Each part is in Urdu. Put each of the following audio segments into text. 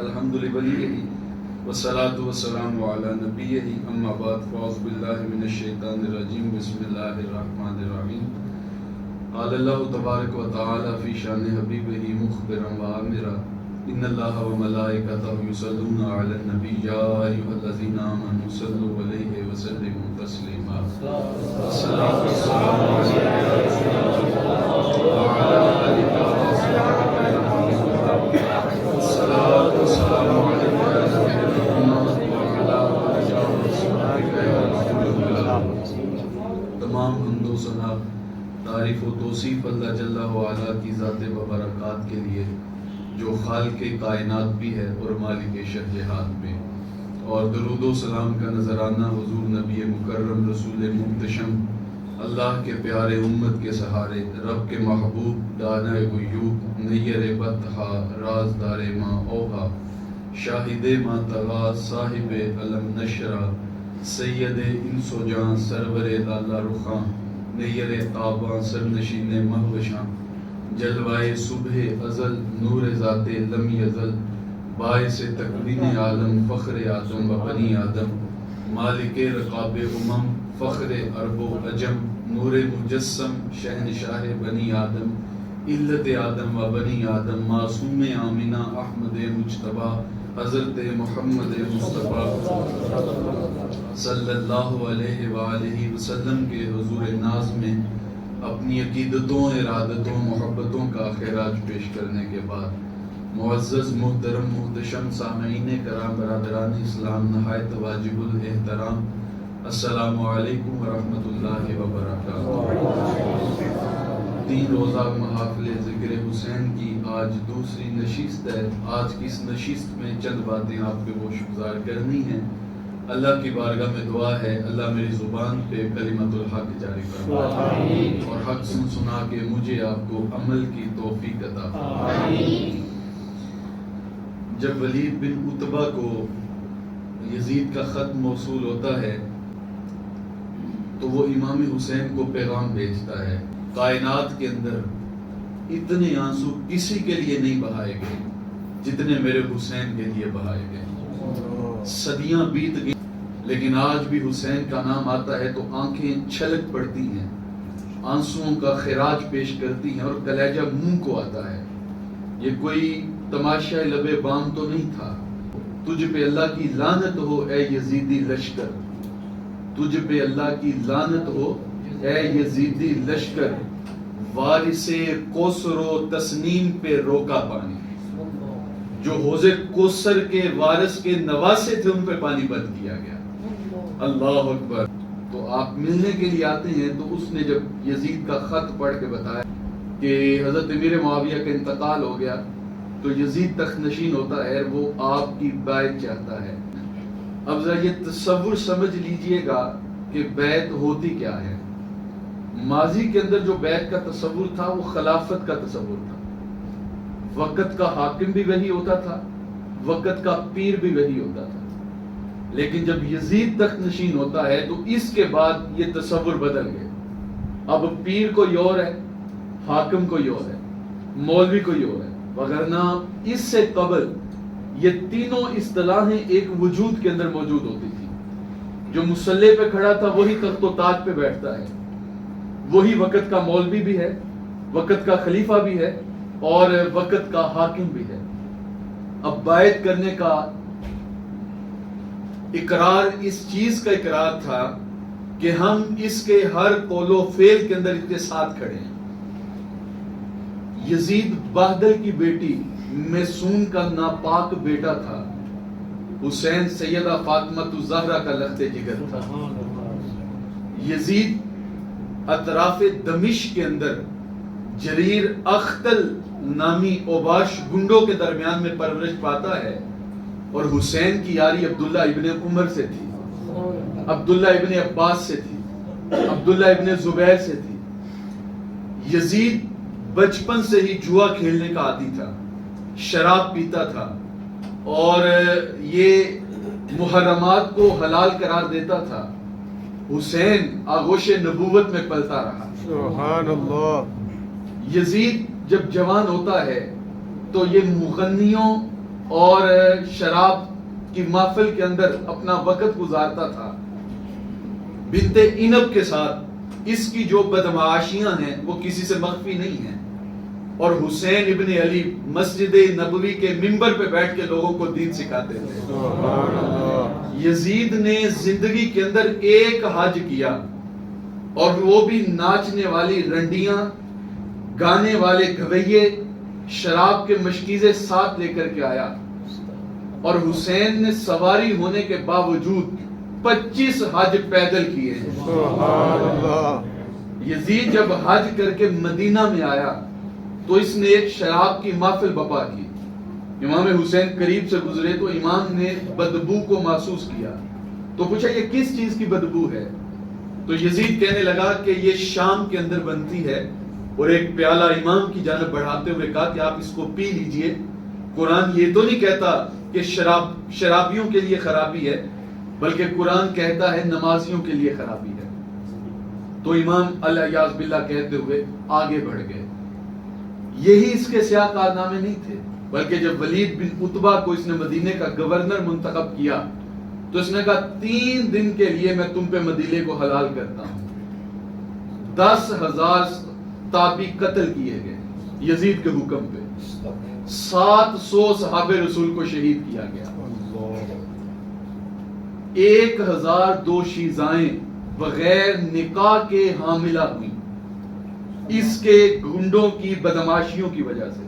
الحمد لله والصلاة والسلام على نبيه اما بعد فاعوذ بالله من الشیطان الرجیم بسم اللہ الرحمن الرحیم قال اللہ تبارک و تعالی فی شان حبیبہ مخبرا وآمرا ان اللہ وملائکتہ یصلون علی النبی یا ایھا الذین آمنوا صلوا علیہ وسلموا تسلیما الصلاۃ والسلام علیک یا رسول اللہ وعلی آلک وصحبہ الصلاۃ والسلام علیک یا نبی اللہ وعلی آلک وصحبہ یا رسول اللہ۔ تمام حمد و ثنا تعریف و توصیف اللہ جل وعلا کی ذات و برکات کے لیے جو خالق کائنات بھی ہے اور مالک شہجہات میں، اور درود و سلام کا نذرانہ حضور نبی مکرم رسول محتشم اللہ کے پیارے امت کے سہارے رب کے محبوب دانہ غیوب نیر بطحا رازدار ماں اوہا شاہد ماں طغا صاحب علم نشرہ سید انس و جاں سرور لالا رخاں نیر تاباں سرنشین مہوشاں جلوائے صبح ازل نور ذات لم یزل باعث تکوین عالم فخر آدم و بنی آدم مالک رقاب امم فخر عرب و عجم نور مجسم شہنشاہ بنی آدم علت آدم و بنی آدم معصوم آمنہ احمد مجتبی حضرت محمد مصطفیٰ صلی اللہ علیہ وآلہ وسلم کے حضور ناز میں اپنی عقیدتوں ارادتوں محبتوں کا خراج پیش کرنے کے بعد معزز محترم محتشم سامعین کرام برادران اسلام نہایت واجب الاحترام السلام علیکم ورحمۃ اللہ وبرکاتہ۔ 3 روزہ محافل ذکر حسین کی آج دوسری نشست ہے۔ آج کی اس نشست میں چند باتیں آپ کے گوشگزار کرنی ہیں۔ اللہ کی بارگاہ میں دعا ہے اللہ میری زبان پہ کلمت الحق جاری فرمائے اور حق سنا کے مجھے آپ کو عمل کی توفیق عطا فرمائے۔ جب ولید بن عتبہ کو یزید کا خط موصول ہوتا ہے تو وہ امام حسین کو پیغام بھیجتا ہے، کائنات کے اندر اتنے آنسو کسی کے لیے نہیں بہائے گئے جتنے میرے حسین کے لیے بہائے گئے۔ صدیاں بیت گئی لیکن آج بھی حسین کا نام آتا ہے تو آنکھیں چھلک پڑتی ہیں، آنسوؤں کا خراج پیش کرتی ہیں اور کلیجہ منہ کو آتا ہے۔ یہ کوئی تماشا لب بام تو نہیں تھا۔ تجھ پہ اللہ کی لعنت ہو اے یزیدی لشکر، تجھ پہ اللہ کی لعنت ہو اے یزیدی لشکر، وارث کوثر و تسنیم پہ روکا پانی۔ جو حوض کوثر کے وارث کے نواسے تھے ان پہ پانی بند کیا گیا۔ اللہ اکبر۔ تو آپ ملنے کے لیے آتے ہیں تو اس نے جب یزید کا خط پڑھ کے بتایا کہ حضرت امیر معاویہ کا انتقال ہو گیا تو یزید تخت نشین ہوتا ہے، وہ آپ کی بیعت چاہتا ہے۔ اب ذرا یہ تصور سمجھ لیجئے گا کہ بیعت ہوتی کیا ہے۔ ماضی کے اندر جو بیعت کا تصور تھا وہ خلافت کا تصور تھا، وقت کا حاکم بھی وہی ہوتا تھا، وقت کا پیر بھی وہی ہوتا تھا۔ لیکن جب یزید تخت نشین ہوتا ہے تو اس کے بعد یہ تصور بدل گئے۔ اب پیر کوئی اور ہے، حاکم کوئی اور ہے، مولوی کوئی اور ہے، وگرنہ اس سے قبل یہ تینوں اصطلاحیں ایک وجود کے اندر موجود ہوتی تھی۔ جو مصلی پہ کھڑا تھا وہی تخت و تاج پہ بیٹھتا ہے، وہی وقت کا مولوی بھی ہے، وقت کا خلیفہ بھی ہے اور وقت کا حاکم بھی ہے۔ اب بیعت کرنے کا اقرار اس چیز کا اقرار تھا کہ ہم اس کے ہر قول و فعل کے اندر اس کے ساتھ کھڑے ہیں۔ یزید بہادر کی بیٹی میسون کا ناپاک بیٹا تھا، حسین سیدہ فاطمہ الزہرا کا لخت جگر تھا۔ یزید اطراف دمشق کے اندر جریر اختل نامی اوباش گنڈوں کے درمیان میں پرورش پاتا ہے، اور حسین کی یاری عبداللہ ابن عمر سے تھی، عبداللہ ابن عباس سے تھی، عبداللہ ابن زبیر سے تھی۔ یزید بچپن سے ہی جوا کھیلنے کا عادی تھا، شراب پیتا تھا اور یہ محرمات کو حلال قرار دیتا تھا۔ حسین آغوش نبوت میں پلتا رہا۔ سبحان اللہ۔ یزید جب جوان ہوتا ہے تو یہ مغنیوں اور اندر شراب کی محفل کے اندر اپنا وقت گزارتا تھا بنت عنب کے ساتھ، اس کی جو بدمعاشیاں ہیں وہ کسی سے مخفی نہیں ہیں، اور حسین ابن علی مسجد نبوی کے منبر پہ بیٹھ کے لوگوں کو دین سکھاتے تھے۔ یزید نے زندگی کے اندر ایک حج کیا، اور وہ بھی ناچنے والی رنڈیاں، گانے والے گویے، شراب کے مشکیزے ساتھ لے کر کے آیا، اور حسین نے سواری ہونے کے باوجود 25 حج پیدل کیے ہیں۔ یزید جب حج کر کے مدینہ میں آیا تو اس نے ایک شراب کی محفل بپا کی۔ امام حسین قریب سے گزرے تو امام نے بدبو کو محسوس کیا، تو پوچھا یہ کس چیز کی بدبو ہے؟ تو یزید کہنے لگا کہ یہ شام کے اندر بنتی ہے، اور ایک پیالہ امام کی جانب بڑھاتے ہوئے کہا کہ آپ اس کو پی لیجئے۔ قرآن یہ تو نہیں کہتا کہ شرابیوں کے لیے خرابی ہے، بلکہ قرآن کہتا ہے نمازیوں کے لیے خرابی ہے۔ تو امام الیاذ باللہ کہتے ہوئے آگے بڑھ گئے۔ یہی اس کے سیاہ کارنامے نہیں تھے، بلکہ جب ولید بن عتبہ کو اس نے مدینے کا گورنر منتخب کیا تو اس نے کہا 3 دن کے لیے میں تم پہ مدینے کو حلال کرتا ہوں۔ 10,000 تابعی قتل کیے گئے یزید کے حکم پہ، 700 صحابہ رسول کو شہید کیا گیا، 1002 شیزائیں بغیر نکاح کے حاملہ ہوئی اس کے گنڈوں کی بدماشیوں کی وجہ سے۔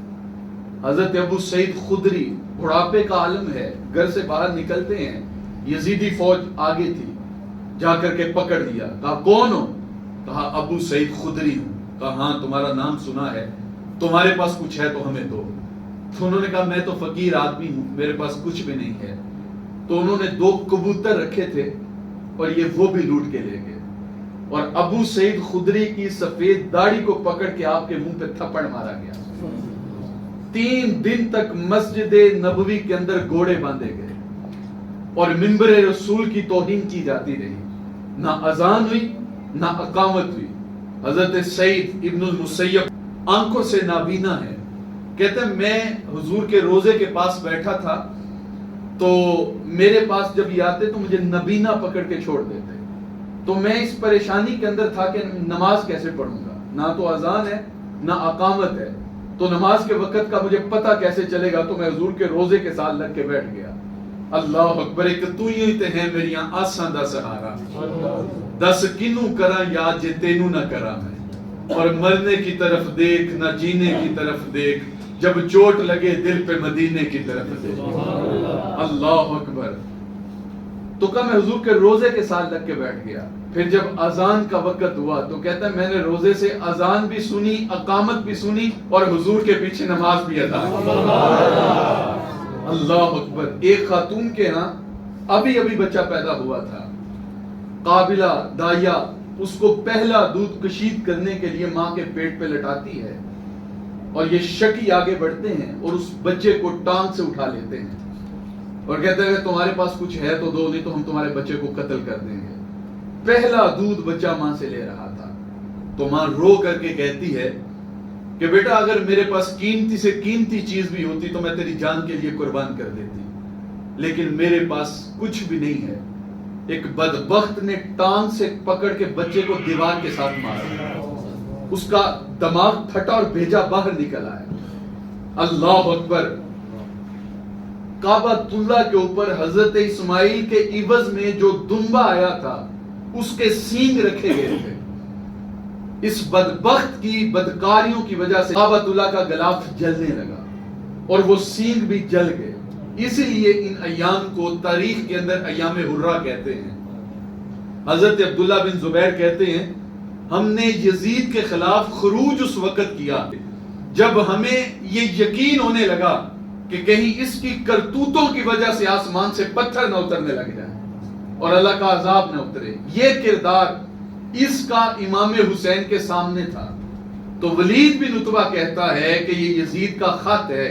حضرت ابو سعید خدری بڑھاپے کا عالم ہے، گھر سے باہر نکلتے ہیں، یزیدی فوج آگے تھی، جا کر کے پکڑ لیا، کہا کون ہو؟ کہا ابو سعید خدری ہوں۔ کہا ہاں تمہارا نام سنا ہے، تمہارے پاس کچھ ہے تو ہمیں دو۔ تو انہوں نے کہا میں تو فقیر آدمی ہوں، میرے پاس کچھ بھی نہیں ہے۔ تو انہوں نے 2 کبوتر رکھے تھے اور یہ وہ بھی لوٹ کے لے گئے، اور ابو سعید خدری کی سفید داڑھی کو پکڑ کے آپ کے منہ پہ تھپڑ مارا گیا۔ 3 دن تک مسجد نبوی کے اندر گھوڑے باندھے گئے اور منبر رسول کی توہین کی جاتی رہی، نہ اذان ہوئی نہ اقامت ہوئی۔ حضرت سعید ابن المسیب آنکھوں سے نابینا ہے، کہتے ہیں میں حضور کے روزے کے پاس بیٹھا تھا تو میرے پاس جب یہ آتے تو مجھے نبینا پکڑ کے چھوڑ دیتے، تو میں اس پریشانی کے اندر تھا کہ نماز کیسے پڑھوں گا، نہ تو اذان ہے نہ اقامت ہے، تو نماز کے وقت کا مجھے پتہ کیسے چلے گا؟ تو میں حضور کے روزے کے ساتھ لگ کے بیٹھ گیا۔ اللہ اکبر، ایک تو ہی تے ہیں میری آساں دا سہارا، دس کنوں کرا یاد جے تینوں نہ کرا میں، اور مرنے کی طرف دیکھ نہ جینے کی طرف دیکھ، جب چوٹ لگے دل پہ مدینے کی طرف دیکھ۔ اللہ اکبر۔ تو کہا میں حضور کے روزے کے ساتھ لگ کے بیٹھ گیا۔ پھر جب اذان کا وقت ہوا تو کہتا ہے میں نے روزے سے اذان بھی سنی، اقامت بھی سنی، اور حضور کے پیچھے نماز بھی ادا کی۔ اللہ اکبر۔ ایک خاتون کے ہاں ابھی بچہ پیدا ہوا تھا، قابلہ دائیا اس کو پہلا دودھ کشید کرنے کے لیے ماں کے پیٹ پہ لٹاتی ہے، اور یہ شکی آگے بڑھتے ہیں اور اس بچے کو ٹانگ سے اٹھا لیتے ہیں اور کہتے ہیں تمہارے پاس کچھ ہے تو دو، نہیں تو ہم تمہارے بچے کو قتل کر دیں گے۔ پہلا دودھ بچہ ماں سے لے رہا تھا، تو ماں رو کر کے کہتی ہے کہ بیٹا اگر میرے پاس قیمتی سے قیمتی چیز بھی ہوتی تو میں تیری جان کے لیے قربان کر دیتی، لیکن میرے پاس کچھ بھی نہیں ہے۔ ایک بدبخت نے ٹانگ سے پکڑ کے بچے کو دیوار کے ساتھ مارا، اس کا دماغ پھٹا اور بھیجا باہر نکل آیا۔ اللہ اکبر۔ کعبۃ اللہ کے اوپر حضرت اسماعیل کے عوض میں جو دمبا آیا تھا اس کے سینگ رکھے گئے تھے۔ اس بدبخت کی بدکاریوں کی وجہ سے کعبۃ اللہ کا غلاف جلنے لگا اور وہ سینگ بھی جل گئے۔ اسی لیے ان ایام کو تاریخ کے اندر ایام حرہ کہتے ہیں۔ حضرت عبداللہ بن زبیر کہتے ہیں ہم نے یزید کے خلاف خروج اس وقت کیا جب ہمیں یہ یقین ہونے لگا کہ کہیں اس کی کرتوتوں کی وجہ سے آسمان سے پتھر نہ اترنے لگ جائے اور اللہ کا عذاب نہ اترے۔ یہ کردار اس کا امام حسین کے سامنے تھا۔ تو ولید بن عتبہ کہتا ہے کہ یہ یزید کا خط ہے،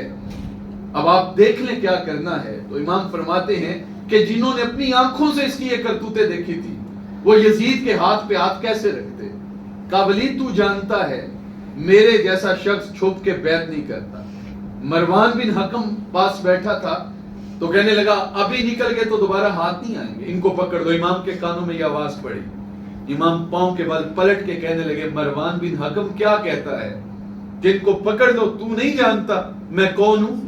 اب آپ دیکھ لیں کیا کرنا ہے۔ تو امام فرماتے ہیں کہ جنہوں نے اپنی آنکھوں سے اس کی یہ کرتوتیں دیکھی تھی وہ یزید کے ہاتھ پہ ہاتھ کیسے رکھتے؟ کہا ولید تو جانتا ہے میرے جیسا شخص چھپ کے بیعت نہیں کرتا۔ مروان بن حکم پاس بیٹھا تھا، تو کہنے لگا ابھی نکل گئے تو دوبارہ ہاتھ نہیں آئیں گے، ان کو پکڑ دو۔ امام کے کانوں میں یہ آواز پڑی، امام پاؤں کے بل پلٹ کے کہنے لگے مروان بن حکم کیا کہتا ہے کہ ان کو پکڑ دو، تو نہیں جانتا میں کون ہوں؟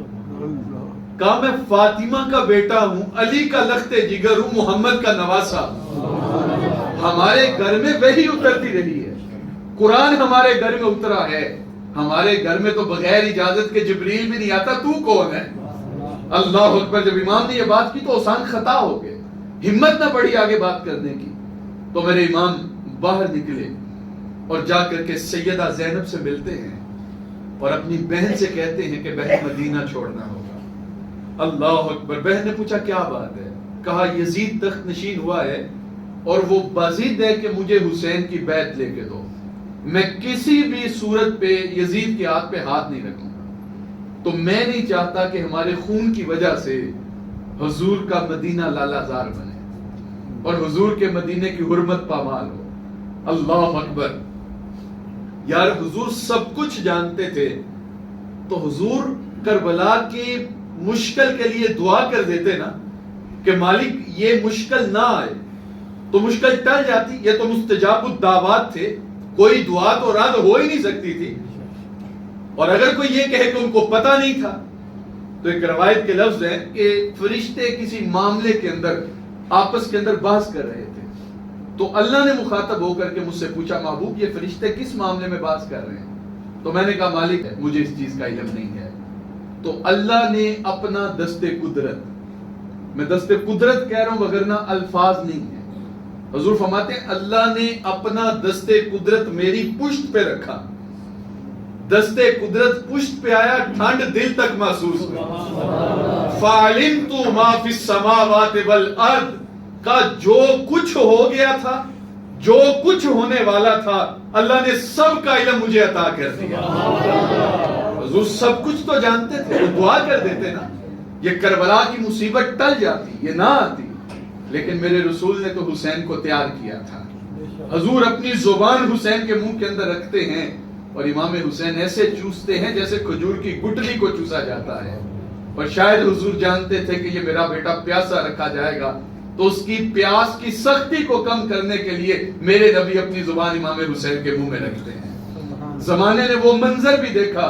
کہا میں فاطمہ کا بیٹا ہوں، علی کا لخت جگر ہوں، محمد کا نواسا۔ ہمارے گھر میں وحی اترتی رہی ہے، قرآن ہمارے گھر میں اترا ہے، ہمارے گھر میں تو بغیر اجازت کے جبریل بھی نہیں آتا، تو کون ہے؟ اللہ اکبر۔ جب امام نے یہ بات کی تو آسان خطا ہو گئے، ہمت نہ پڑی آگے بات کرنے کی۔ تو میرے امام باہر نکلے اور جا کر کے سیدہ زینب سے ملتے ہیں اور اپنی بہن سے کہتے ہیں کہ بہن مدینہ چھوڑنا ہوگا۔ اللہ اکبر۔ بہن نے پوچھا کیا بات ہے؟ کہا یزید تخت نشین ہوا ہے اور وہ بازید ہے کہ مجھے حسین کی بیعت لے کے دو، میں کسی بھی صورت پہ یزید کے ہاتھ پہ ہاتھ نہیں رکھوں گا، تو میں نہیں چاہتا کہ ہمارے خون کی وجہ سے حضور کا مدینہ لالا زار بنے اور حضور کے مدینے کی حرمت پامال ہو۔ اللہ اکبر۔ یار حضور سب کچھ جانتے تھے تو حضور کربلا کی مشکل کے لیے دعا کر دیتے نا کہ مالک یہ مشکل نہ آئے، تو مشکل ٹل جاتی۔ یہ تو مستجاب الدعوات تھے، کوئی دعا تو رد ہو ہی نہیں سکتی تھی۔ اور اگر کوئی یہ کہے کہ ان کو پتہ نہیں تھا، تو ایک روایت کے لفظ ہیں کہ فرشتے کسی معاملے کے اندر آپس کے اندر بحث کر رہے تھے، تو اللہ نے مخاطب ہو کر کے مجھ سے پوچھا محبوب یہ فرشتے کس معاملے میں بحث کر رہے ہیں؟ تو میں نے کہا مالک مجھے اس چیز کا علم نہیں ہے۔ تو اللہ نے اپنا دست قدرت، میں دست قدرت کہہ رہا ہوں وگرنہ الفاظ نہیں ہے، حضور فرماتے ہیں اللہ نے اپنا دست قدرت میری پشت پہ رکھا، دست قدرت پشت پہ آیا، ٹھنڈ دل تک محسوس ہوئی۔ فَعَلِمْتُ مَا فِي السَّمَاوَاتِ وَالْأَرْضِ، کا جو کچھ ہو گیا تھا، جو کچھ ہونے والا تھا، اللہ نے سب کا علم مجھے عطا کر دیا۔ حضور سب کچھ تو جانتے تھے، وہ دعا کر دیتے نا، یہ کربلا کی مصیبت ٹل جاتی، یہ نہ آتی، لیکن میرے رسول نے تو حسین کو تیار کیا تھا۔ حضور اپنی زبان حسین کے منہ کے اندر رکھتے ہیں اور امام حسین ایسے چوستے ہیں جیسے کھجور کی گٹلی کو چوسا جاتا ہے، اور شاید حضور جانتے تھے کہ یہ میرا بیٹا پیاسا رکھا جائے گا، تو اس کی پیاس کی سختی کو کم کرنے کے لیے میرے نبی اپنی زبان امام حسین کے منہ میں رکھتے ہیں۔ زمانے نے وہ منظر بھی دیکھا،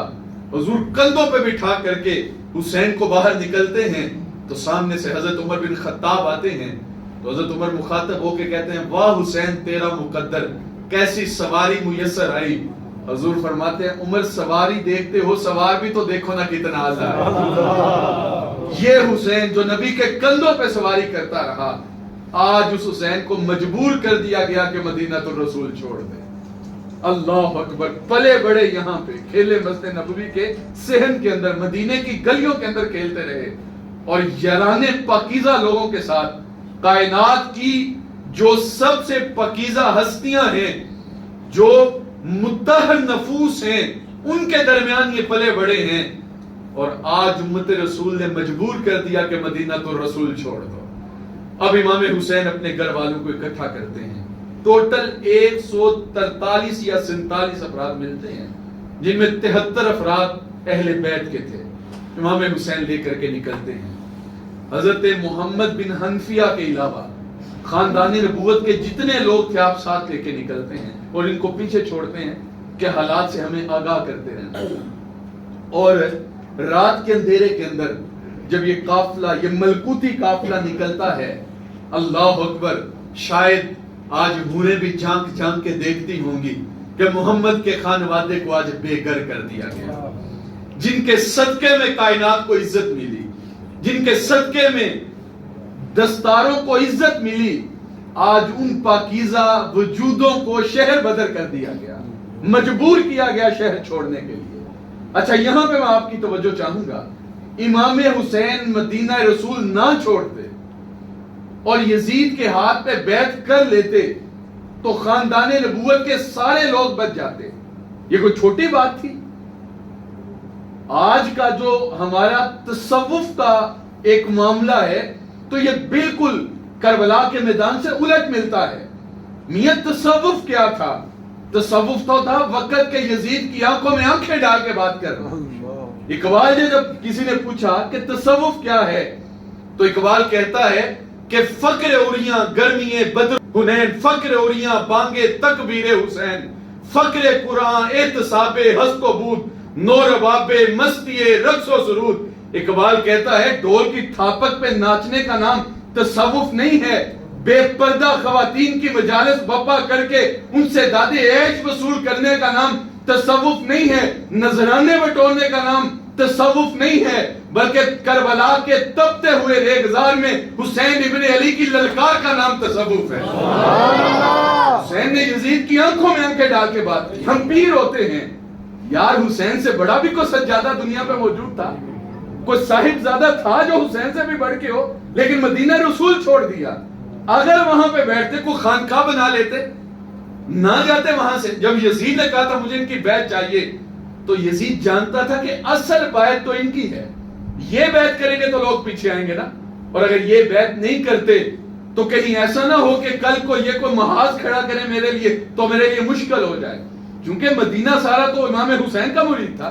حضور کندھوں پہ بٹھا کر کے حسین کو باہر نکلتے ہیں تو سامنے سے حضرت عمر بن خطاب آتے ہیں، تو حضرت عمر مخاطب ہو کے کہتے ہیں واہ حسین تیرا مقدر، کیسی سواری میسر آئی۔ حضور فرماتے ہیں عمر سواری دیکھتے ہو، سوار بھی تو دیکھو نا کتنا اعلیٰ ہے۔ یہ حسین جو نبی کے کندھوں پہ سواری کرتا رہا، آج اس حسین کو مجبور کر دیا گیا کہ مدینہ الرسول چھوڑ دے۔ اللہ اکبر۔ پلے بڑے یہاں پہ، کھیلے مسجد نبوی کے صحن کے اندر، مدینے کی گلیوں کے اندر کھیلتے رہے، اور یارانے پاکیزہ لوگوں کے ساتھ کائنات کی جو سب سے پاکیزہ ہستیاں ہیں، جو مطہر نفوس ہیں، ان کے درمیان یہ پلے بڑے ہیں، اور آج امت رسول نے مجبور کر دیا کہ مدینہ الرسول چھوڑ دو۔ اب امام حسین اپنے گھر والوں کو اکٹھا کرتے ہیں، ٹوٹل 143 یا 47 افراد ملتے ہیں، جن میں 73 افراد اہل بیت کے تھے۔ امام حسین لے کر کے نکلتے ہیں، حضرت محمد بن حنفیہ کے علاوہ خاندان نبوت کے جتنے لوگ تھے آپ ساتھ لے کے نکلتے ہیں، اور ان کو پیچھے چھوڑتے ہیں کہ حالات سے ہمیں آگاہ کرتے رہنا۔ اور رات کے اندھیرے کے اندر جب یہ قافلہ، یہ ملکوتی قافلہ نکلتا ہے، اللہ اکبر، شاید آج ہوریں بھی جھانک جھانک کے دیکھتی ہوں گی کہ محمد کے خانوادے کو آج بے گھر کر دیا گیا، جن کے صدقے میں کائنات کو عزت ملی، جن کے صدقے میں دستاروں کو عزت ملی، آج ان پاکیزہ وجودوں کو شہر بدر کر دیا گیا، مجبور کیا گیا شہر چھوڑنے کے لیے۔ اچھا یہاں پہ میں آپ کی توجہ چاہوں گا، امام حسین مدینہ رسول نہ چھوڑتے اور یزید کے ہاتھ پہ بیعت کر لیتے تو خاندان نبوت کے سارے لوگ بچ جاتے۔ یہ کوئی چھوٹی بات تھی؟ آج کا جو ہمارا تصوف کا ایک معاملہ ہے تو یہ بالکل کربلا کے میدان سے الٹ ملتا ہے۔ میاں تصوف کیا تھا؟ تصوف تو تھا وقت کے یزید کی آنکھوں میں آنکھیں ڈال کے بات کرنا۔ اقبال نے جب کسی نے پوچھا کہ تصوف کیا ہے تو اقبال کہتا ہے کہ فقر اوریاں گرمیے بدر حنین، فقر اوریاں بانگے تکبیر حسین، فقر قرآن احتساب ہست و بود، نور باب مستی رقص و سرود۔ اقبال کہتا ہے ڈھول کی تھاپک پہ ناچنے کا نام تصوف نہیں ہے، بے پردہ خواتین کی مجالس بپا کر کے ان سے دادے عیش وصول کرنے کا نام تصوف نہیں ہے، نذرانے بٹورنے کا نام تصوف نہیں ہے، بلکہ کربلا کے تپتے ہوئے ریگزار میں حسین ابن علی کی للکار کا نام تصوف ہے۔ حسین نے یزید کی آنکھوں میں آنکھیں ڈال کے بات کی۔ ہم پیر ہوتے ہیں یار، حسین سے بڑا بھی کوئی سجادہ دنیا پہ موجود تھا؟ کوئی صاحب زادہ تھا جو حسین سے بھی بڑھ کے ہو؟ لیکن مدینہ رسول چھوڑ دیا۔ اگر وہاں پہ بیٹھتے کوئی خانقاہ بنا لیتے، نہ جاتے وہاں سے۔ جب یزید نے کہا تھا مجھے ان کی بیعت چاہیے، تو یزید جانتا تھا کہ اصل بیعت تو ان کی ہے، یہ بیعت کریں گے تو لوگ پیچھے آئیں گے نا، اور اگر یہ بیعت نہیں کرتے تو کہیں ایسا نہ ہو کہ کل کو یہ کوئی محاذ کھڑا کرے میرے لیے تو میرے لیے مشکل ہو جائے۔ کیونکہ مدینہ سارا تو امام حسین کا مرید تھا،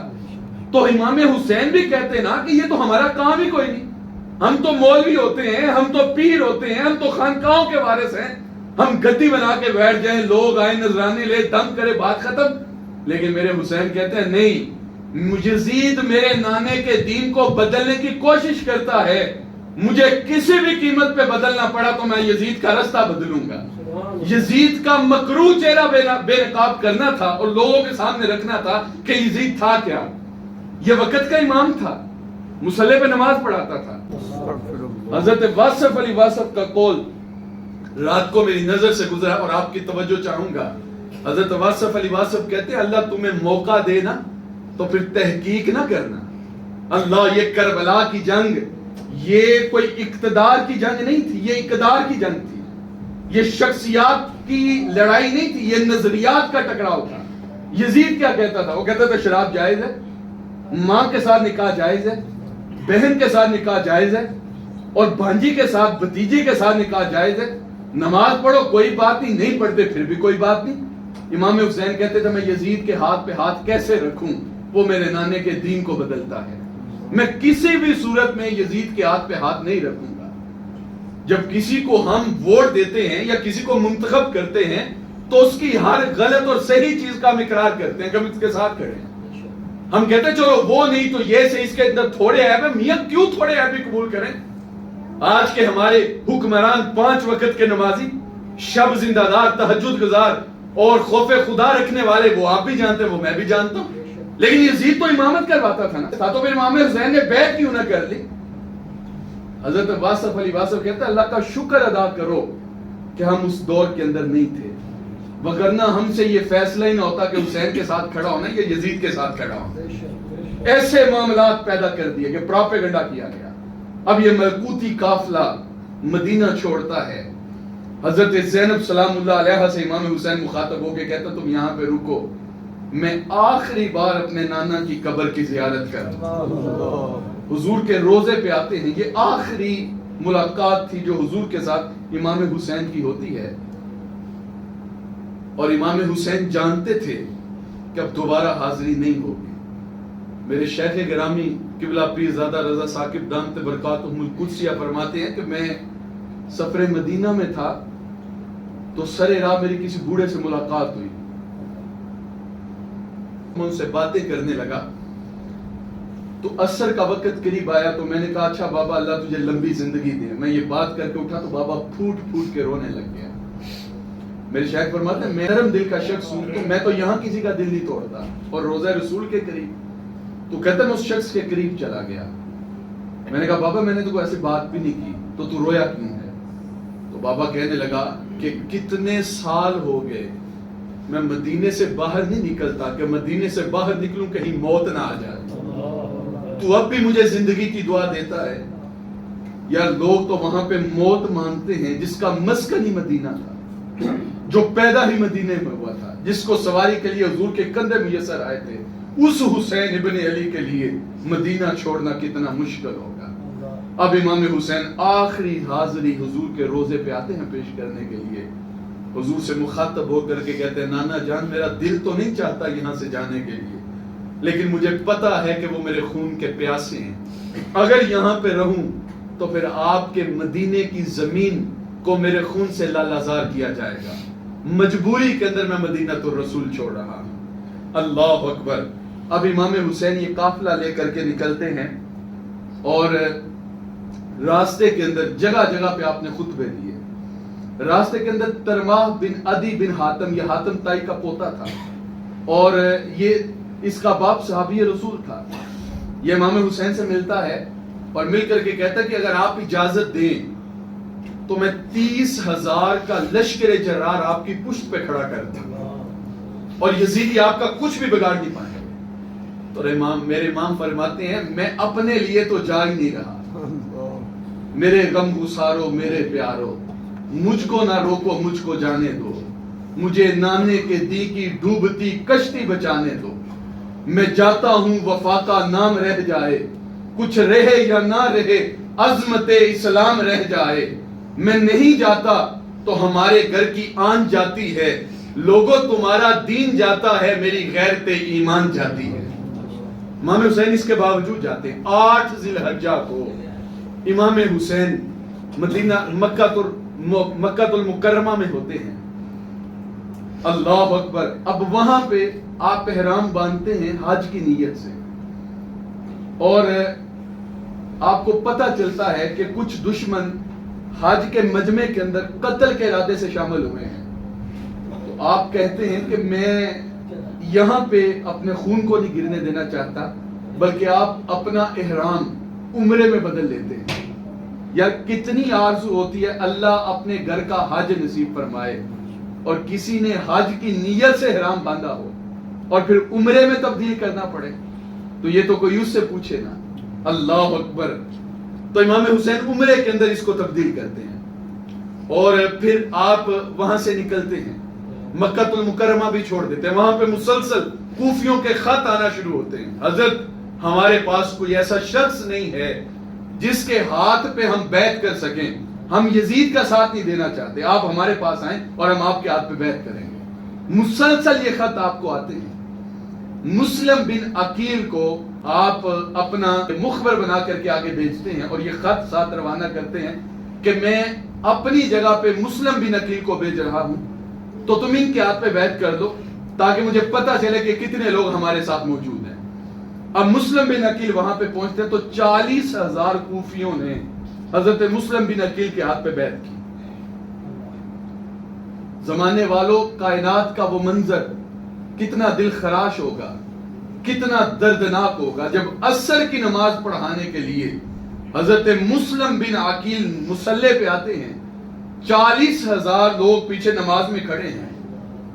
تو امام حسین بھی کہتے نا کہ یہ تو ہمارا کام ہی کوئی نہیں، ہم تو مولوی ہوتے ہیں، ہم تو پیر ہوتے ہیں، ہم تو خانقاہوں کے وارث ہیں، ہم گدی بنا کے بیٹھ جائیں، لوگ آئیں نذرانے لے دم کرے بات ختم۔ لیکن میرے حسین کہتے ہیں نہیں، یزید میرے نانے کے دین کو بدلنے کی کوشش کرتا ہے، مجھے کسی بھی قیمت پہ بدلنا پڑا تو میں یزید کا رستہ بدلوں گا۔ یزید کا مکروہ چہرہ بے نقاب کرنا تھا اور لوگوں کے سامنے رکھنا تھا کہ یزید تھا کیا، یہ وقت کا امام تھا، مصلی پہ نماز پڑھاتا تھا۔ حضرت واصف علی واصف کا قول رات کو میری نظر سے گزرا اور آپ کی توجہ چاہوں گا۔ حضرت واصف علی واصف کہتے ہیں اللہ تمہیں موقع دے نا تو پھر تحقیق نہ کرنا۔ اللہ، یہ کربلا کی جنگ یہ کوئی اقتدار کی جنگ نہیں تھی، یہ اقتدار کی جنگ تھی، یہ شخصیات کی لڑائی نہیں تھی، یہ نظریات کا ٹکراؤ تھا۔ یزید کیا کہتا تھا؟ وہ کہتا تھا شراب جائز ہے، ماں کے ساتھ نکاح جائز ہے، بہن کے ساتھ نکاح جائز ہے، اور بھانجی کے ساتھ بھتیجے کے ساتھ نکاح جائز ہے، نماز پڑھو کوئی بات نہیں، نہیں پڑھتے پھر بھی کوئی بات نہیں۔ امام حسین کہتے تھے میں یزید کے ہاتھ پہ ہاتھ کیسے رکھوں، وہ میرے نانے کے دین کو بدلتا ہے، میں کسی بھی صورت میں یزید کے ہاتھ پہ ہاتھ نہیں رکھوں گا۔ جب کسی کو ہم ووٹ دیتے ہیں یا کسی کو منتخب کرتے ہیں تو اس کی ہر غلط اور صحیح چیز کا ہم اقرار کرتے ہیں کہ ہم اس کے ساتھ کھڑے ہیں۔ ہم کہتے ہیں چلو وہ نہیں تو یہ سے، اس کے اندر تھوڑے عیب ہیں، میاں کیوں تھوڑے عیب بھی قبول کریں؟ آج کے ہمارے حکمران 5 وقت کے نمازی، شب زندہ دار، تہجد گزار اور خوف خدا رکھنے والے، وہ آپ بھی جانتے ہیں، وہ میں بھی جانتا ہوں، لیکن یزید تو امامت کرواتا تھا نا، تو پھر امام حسین نے بیعت کیوں نہ کر لی؟ حضرت واصف علی واصف کہتا ہے اللہ کا شکر ادا کرو کہ ہم اس دور کے اندر نہیں تھے، وگرنہ ہم سے یہ فیصلہ ہی نہ ہوتا کہ حسین کے ساتھ کھڑا ہونا یا یزید کے ساتھ کھڑا ہونا۔ ایسے معاملات پیدا کر دیے کہ پراپیگنڈا کیا گیا۔ اب یہ ملکوتی قافلہ مدینہ چھوڑتا ہے۔ حضرت زینب سلام اللہ علیہ سے امام حسین مخاطب ہو کے کہتا تم یہاں پہ رکو، میں آخری بار اپنے نانا کی قبر کی زیارت کرتا ہوں۔ حضور کے روزے پہ آتے ہیں، یہ آخری ملاقات تھی جو حضور کے ساتھ امام حسین کی ہوتی ہے، اور امام حسین جانتے تھے کہ اب دوبارہ حاضری نہیں ہوگی۔ میرے شیخ گرامی قبلہ پیر زادہ رضا ثاقب دامت برکاتہم القدسیہ فرماتے ہیں کہ میں سفر مدینہ میں تھا تو سر راہ میری کسی بوڑھے سے ملاقات ہوئی، میں ان سے باتیں کرنے لگا تو عصر کا وقت قریب آیا تو میں نے کہا اچھا بابا اللہ تجھے لمبی زندگی دے۔ میں یہ بات کر کے اٹھا تو بابا پھوٹ پھوٹ کے رونے لگ گیا۔ میرے شیخ فرماتے ہیں میں نرم دل کا شخص ہوں تو میں تو یہاں کسی کا دل نہیں توڑتا، اور روزہ رسول کے قریب تو کہتا میں اس شخص کے قریب چلا گیا۔ میں نے کہا بابا میں نے تو کوئی ایسی بات بھی نہیں کی تو رویا کیوں ہے؟ تو بابا کہنے لگا کہ کتنے سال ہو گئے میں مدینے سے باہر نہیں نکلتا کہ مدینے سے باہر نکلوں کہیں موت نہ آ جائے، تو اب بھی مجھے زندگی کی دعا دیتا ہے۔ یار لوگ تو وہاں پہ موت مانتے ہیں جس کا مسکن ہی مدینہ تھا، جو پیدا ہی مدینے میں ہوا تھا، جس کو سواری کے لیے حضور کے کندھے میسر آئے تھے، اس حسین ابن علی کے لیے مدینہ چھوڑنا کتنا مشکل ہوگا۔ اب امام حسین آخری حاضری حضور کے روزے پہ آتے ہیں پیش کرنے کے لیے، حضور سے مخاطب ہو کر کے کہتے ہیں نانا جان میرا دل تو نہیں چاہتا یہاں سے جانے کے لیے، لیکن مجھے پتا ہے کہ وہ میرے خون کے پیاسے ہیں، اگر یہاں پہ رہوں تو پھر آپ کے مدینے کی زمین کو میرے خون سے لالازار کیا جائے گا. مجبوری کے اندر میں مدینہ الرسول چھوڑ رہا ہوں. اللہ اکبر. اب امام حسین یہ قافلہ لے کر کے نکلتے ہیں اور راستے کے اندر جگہ جگہ پہ آپ نے خطبے دیے. راستے کے اندر ترماح بن عدی بن حاتم، یہ حاتم تائی کا پوتا تھا اور یہ اس کا باپ صحابی رسول تھا. یہ امام حسین سے ملتا ہے اور مل کر کے کہتا ہے کہ اگر آپ اجازت دیں تو میں 30,000 کا لشکر جرار آپ کی پشت پہ کھڑا کر دوں اور یزیدی آپ کا کچھ بھی بگاڑ نہیں پائیں گے. تو میرے امام فرماتے ہیں میں اپنے لیے تو جا ہی نہیں رہا. میرے غم گسارو میرے پیارو، مجھ کو نہ روکو مجھ کو جانے دو، مجھے نانے کے دی کی ڈوبتی کشتی بچانے دو. میں جاتا ہوں وفا کا نام رہ جائے، کچھ رہے یا نہ رہے عظمت اسلام رہ جائے. میں نہیں جاتا تو ہمارے گھر کی آن جاتی ہے، لوگوں تمہارا دین جاتا ہے میری غیرت ایمان جاتی ہے. امام حسین اس کے باوجود جاتے ہیں. 8 ذی الحجہ کو امام حسین مدینہ مکہ المکرمہ میں ہوتے ہیں. اللہ اکبر. اب وہاں پہ آپ احرام باندھتے ہیں حج کی نیت سے اور آپ کو پتہ چلتا ہے کہ کچھ دشمن حج کے مجمع کے اندر قتل کے ارادے سے شامل ہوئے ہیں. تو آپ کہتے ہیں کہ میں یہاں پہ اپنے خون کو نہیں گرنے دینا چاہتا، بلکہ آپ اپنا احرام عمرے میں بدل لیتے ہیں. یا کتنی آرزو ہوتی ہے اللہ اپنے گھر کا حج نصیب فرمائے اور کسی نے حج کی نیت سے احرام باندھا ہو اور پھر عمرے میں تبدیل کرنا پڑے. تو یہ تو کوئی اس سے پوچھے نا. اللہ اکبر. تو امام حسین عمرے کے اندر اس کو تبدیل کرتے ہیں اور پھر آپ وہاں سے نکلتے ہیں. مکہ المکرمہ بھی چھوڑ دیتے ہیں. وہاں پہ مسلسل کوفیوں کے خط آنا شروع ہوتے ہیں. حضرت ہمارے پاس کوئی ایسا شخص نہیں ہے جس کے ہاتھ پہ ہم بیعت کر سکیں. ہم یزید کا ساتھ نہیں دینا چاہتے، آپ ہمارے پاس آئیں اور ہم آپ کے ہاتھ پہ بیعت کریں گے. مسلسل یہ خط آپ کو آتے ہیں. مسلم بن عقیل کو آپ اپنا مخبر بنا کر کے آگے بھیجتے ہیں اور یہ خط ساتھ روانہ کرتے ہیں کہ میں اپنی جگہ پہ مسلم بن عقیل کو بھیج رہا ہوں، تو تم ان کے ہاتھ پہ بیعت کر دو تاکہ مجھے پتہ چلے کہ کتنے لوگ ہمارے ساتھ موجود ہیں. اب مسلم بن عقیل وہاں پہ پہنچتے ہیں تو 40,000 کوفیوں نے حضرت مسلم بن عقیل کے ہاتھ پہ بیعت کی. زمانے والوں، کائنات کا وہ منظر کتنا دل خراش ہوگا، کتنا دردناک ہوگا جب عصر کی نماز پڑھانے کے لیے حضرت مسلم بن عقیل مصلی پہ آتے ہیں. 40,000 لوگ پیچھے نماز میں کھڑے ہیں.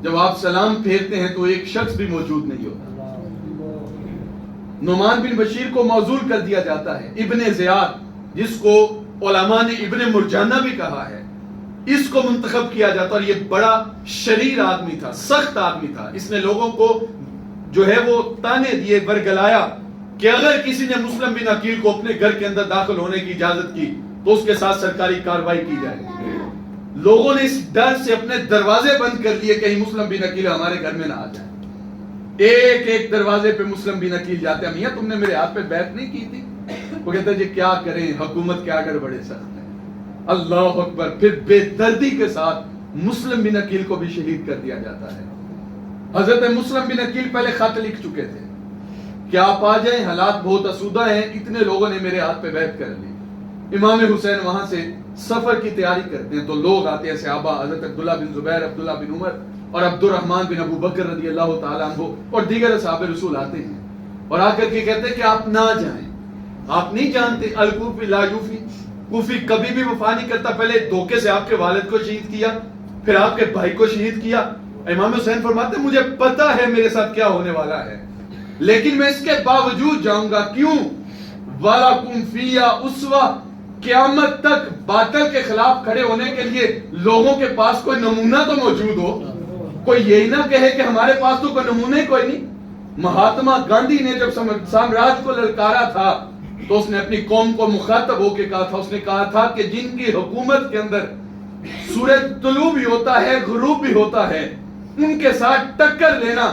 جب آپ سلام پھیرتے ہیں تو ایک شخص بھی موجود نہیں ہوتا. نعمان بن بشیر کو معزول کر دیا جاتا ہے. ابن زیاد جس کو علماء نے ابن مرجانہ بھی کہا ہے، اس کو منتخب کیا جاتا. اور یہ بڑا شریر آدمی تھا، سخت آدمی تھا. اس نے لوگوں کو جو ہے وہ تانے دیے، برگلایا کہ اگر کسی نے مسلم بن عقیل کو اپنے گھر کے اندر داخل ہونے کی اجازت کی تو اس کے ساتھ سرکاری کارروائی کی جائے. لوگوں نے اس ڈر سے اپنے دروازے بند کر لیے کہیں مسلم بن عقیل ہمارے گھر میں نہ آ جائے. ایک ایک دروازے پہ مسلم بن عقیل جاتے ہیں. میاں تم نے میرے ہاتھ پہ بیعت نہیں کی تھی؟ وہ کہتے ہیں جی کیا کریں، حکومت کے آگے بڑے سخت ہیں. اللہ اکبر. پھر بے دردی کے ساتھ مسلم بن عقیل کو بھی شہید کر دیا جاتا ہے. حضرت مسلم بن عقیل پہلے خط لکھ چکے تھے کہ آپ آ جائیں، حالات بہت اسودہ ہیں، اتنے لوگوں نے میرے ہاتھ پہ بیعت کر لی. امام حسین وہاں سے سفر کی تیاری کرتے ہیں تو لوگ آتے ہیں، صحابہ حضرت عبداللہ بن زبیر، عبداللہ بن عمر اور عبد الرحمن بن ابو بکر رضی اللہ تعالیٰ عنہ اور دیگر صحابہ رسول آتے ہیں اور آ کر کے کہتے ہیں کہ آپ نہ جائیں. آپ نہیں جانتے الکوفی لا یوفی، کوفی کبھی بھی وفا نہیں کرتا. پہلے دھوکے سے آپ کے والد کو شہید کیا، پھر آپ کے بھائی کو شہید کیا. امام حسین فرماتے ہیں مجھے پتا ہے میرے ساتھ کیا ہونے والا ہے، لیکن میں اس کے باوجود جاؤں گا. کیوں؟ وَلَكُمْ فِيَّا أُسْوَةٌ. قیامت تک باطل کے خلاف کھڑے ہونے کے لیے لوگوں کے پاس کوئی نمونہ تو موجود ہو. کوئی یہی نہ کہے کہ ہمارے پاس تو کوئی نمونہ کوئی نہیں. مہاتما گاندھی نے جب سامراج کو للکارا تھا تو اس نے اپنی قوم کو مخاطب ہو کے کہا تھا، اس نے کہا تھا کہ جن کی حکومت کے اندر سورج طلوع بھی ہوتا ہے غروب بھی ہوتا ہے، ان کے ساتھ ٹکر لینا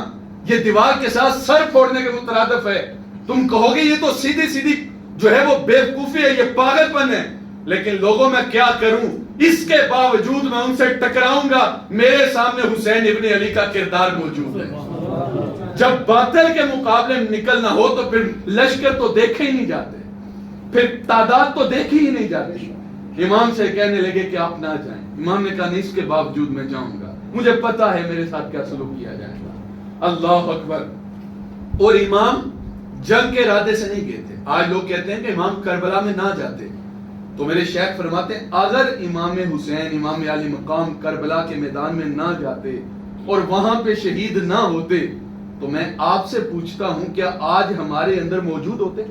یہ دیوار کے ساتھ سر پھوڑنے کے مترادف ہے. تم کہو گے یہ تو سیدھی جو ہے وہ بیوقوفی ہے، یہ پاگل پن ہے. لیکن لوگوں میں کیا کروں، اس کے باوجود میں ان سے ٹکراؤں گا، میرے سامنے حسین ابن علی کا کردار موجود ہے۔ جب باطل کے مقابلے میں نکلنا ہو تو پھر لشکر تو دیکھے ہی نہیں جاتے، پھر تعداد تو دیکھی ہی نہیں جاتی۔ امام سے کہنے لگے کہ آپ نہ جائیں۔ امام نے کہا نہیں، اس کے باوجود میں جاؤں گا، مجھے پتا ہے میرے ساتھ کیا سلوک کیا جائے گا۔ اللہ اکبر۔ اور امام جنگ کے ارادے سے نہیں گئے تھے۔ آج لوگ کہتے ہیں کہ امام کربلا میں نہ جاتے، تو میرے شیخ فرماتے ہیں اگر امام حسین امام علی مقام کربلا کے میدان میں نہ جاتے اور وہاں پہ شہید نہ ہوتے تو میں آپ سے پوچھتا ہوں کیا آج ہمارے اندر موجود ہوتے؟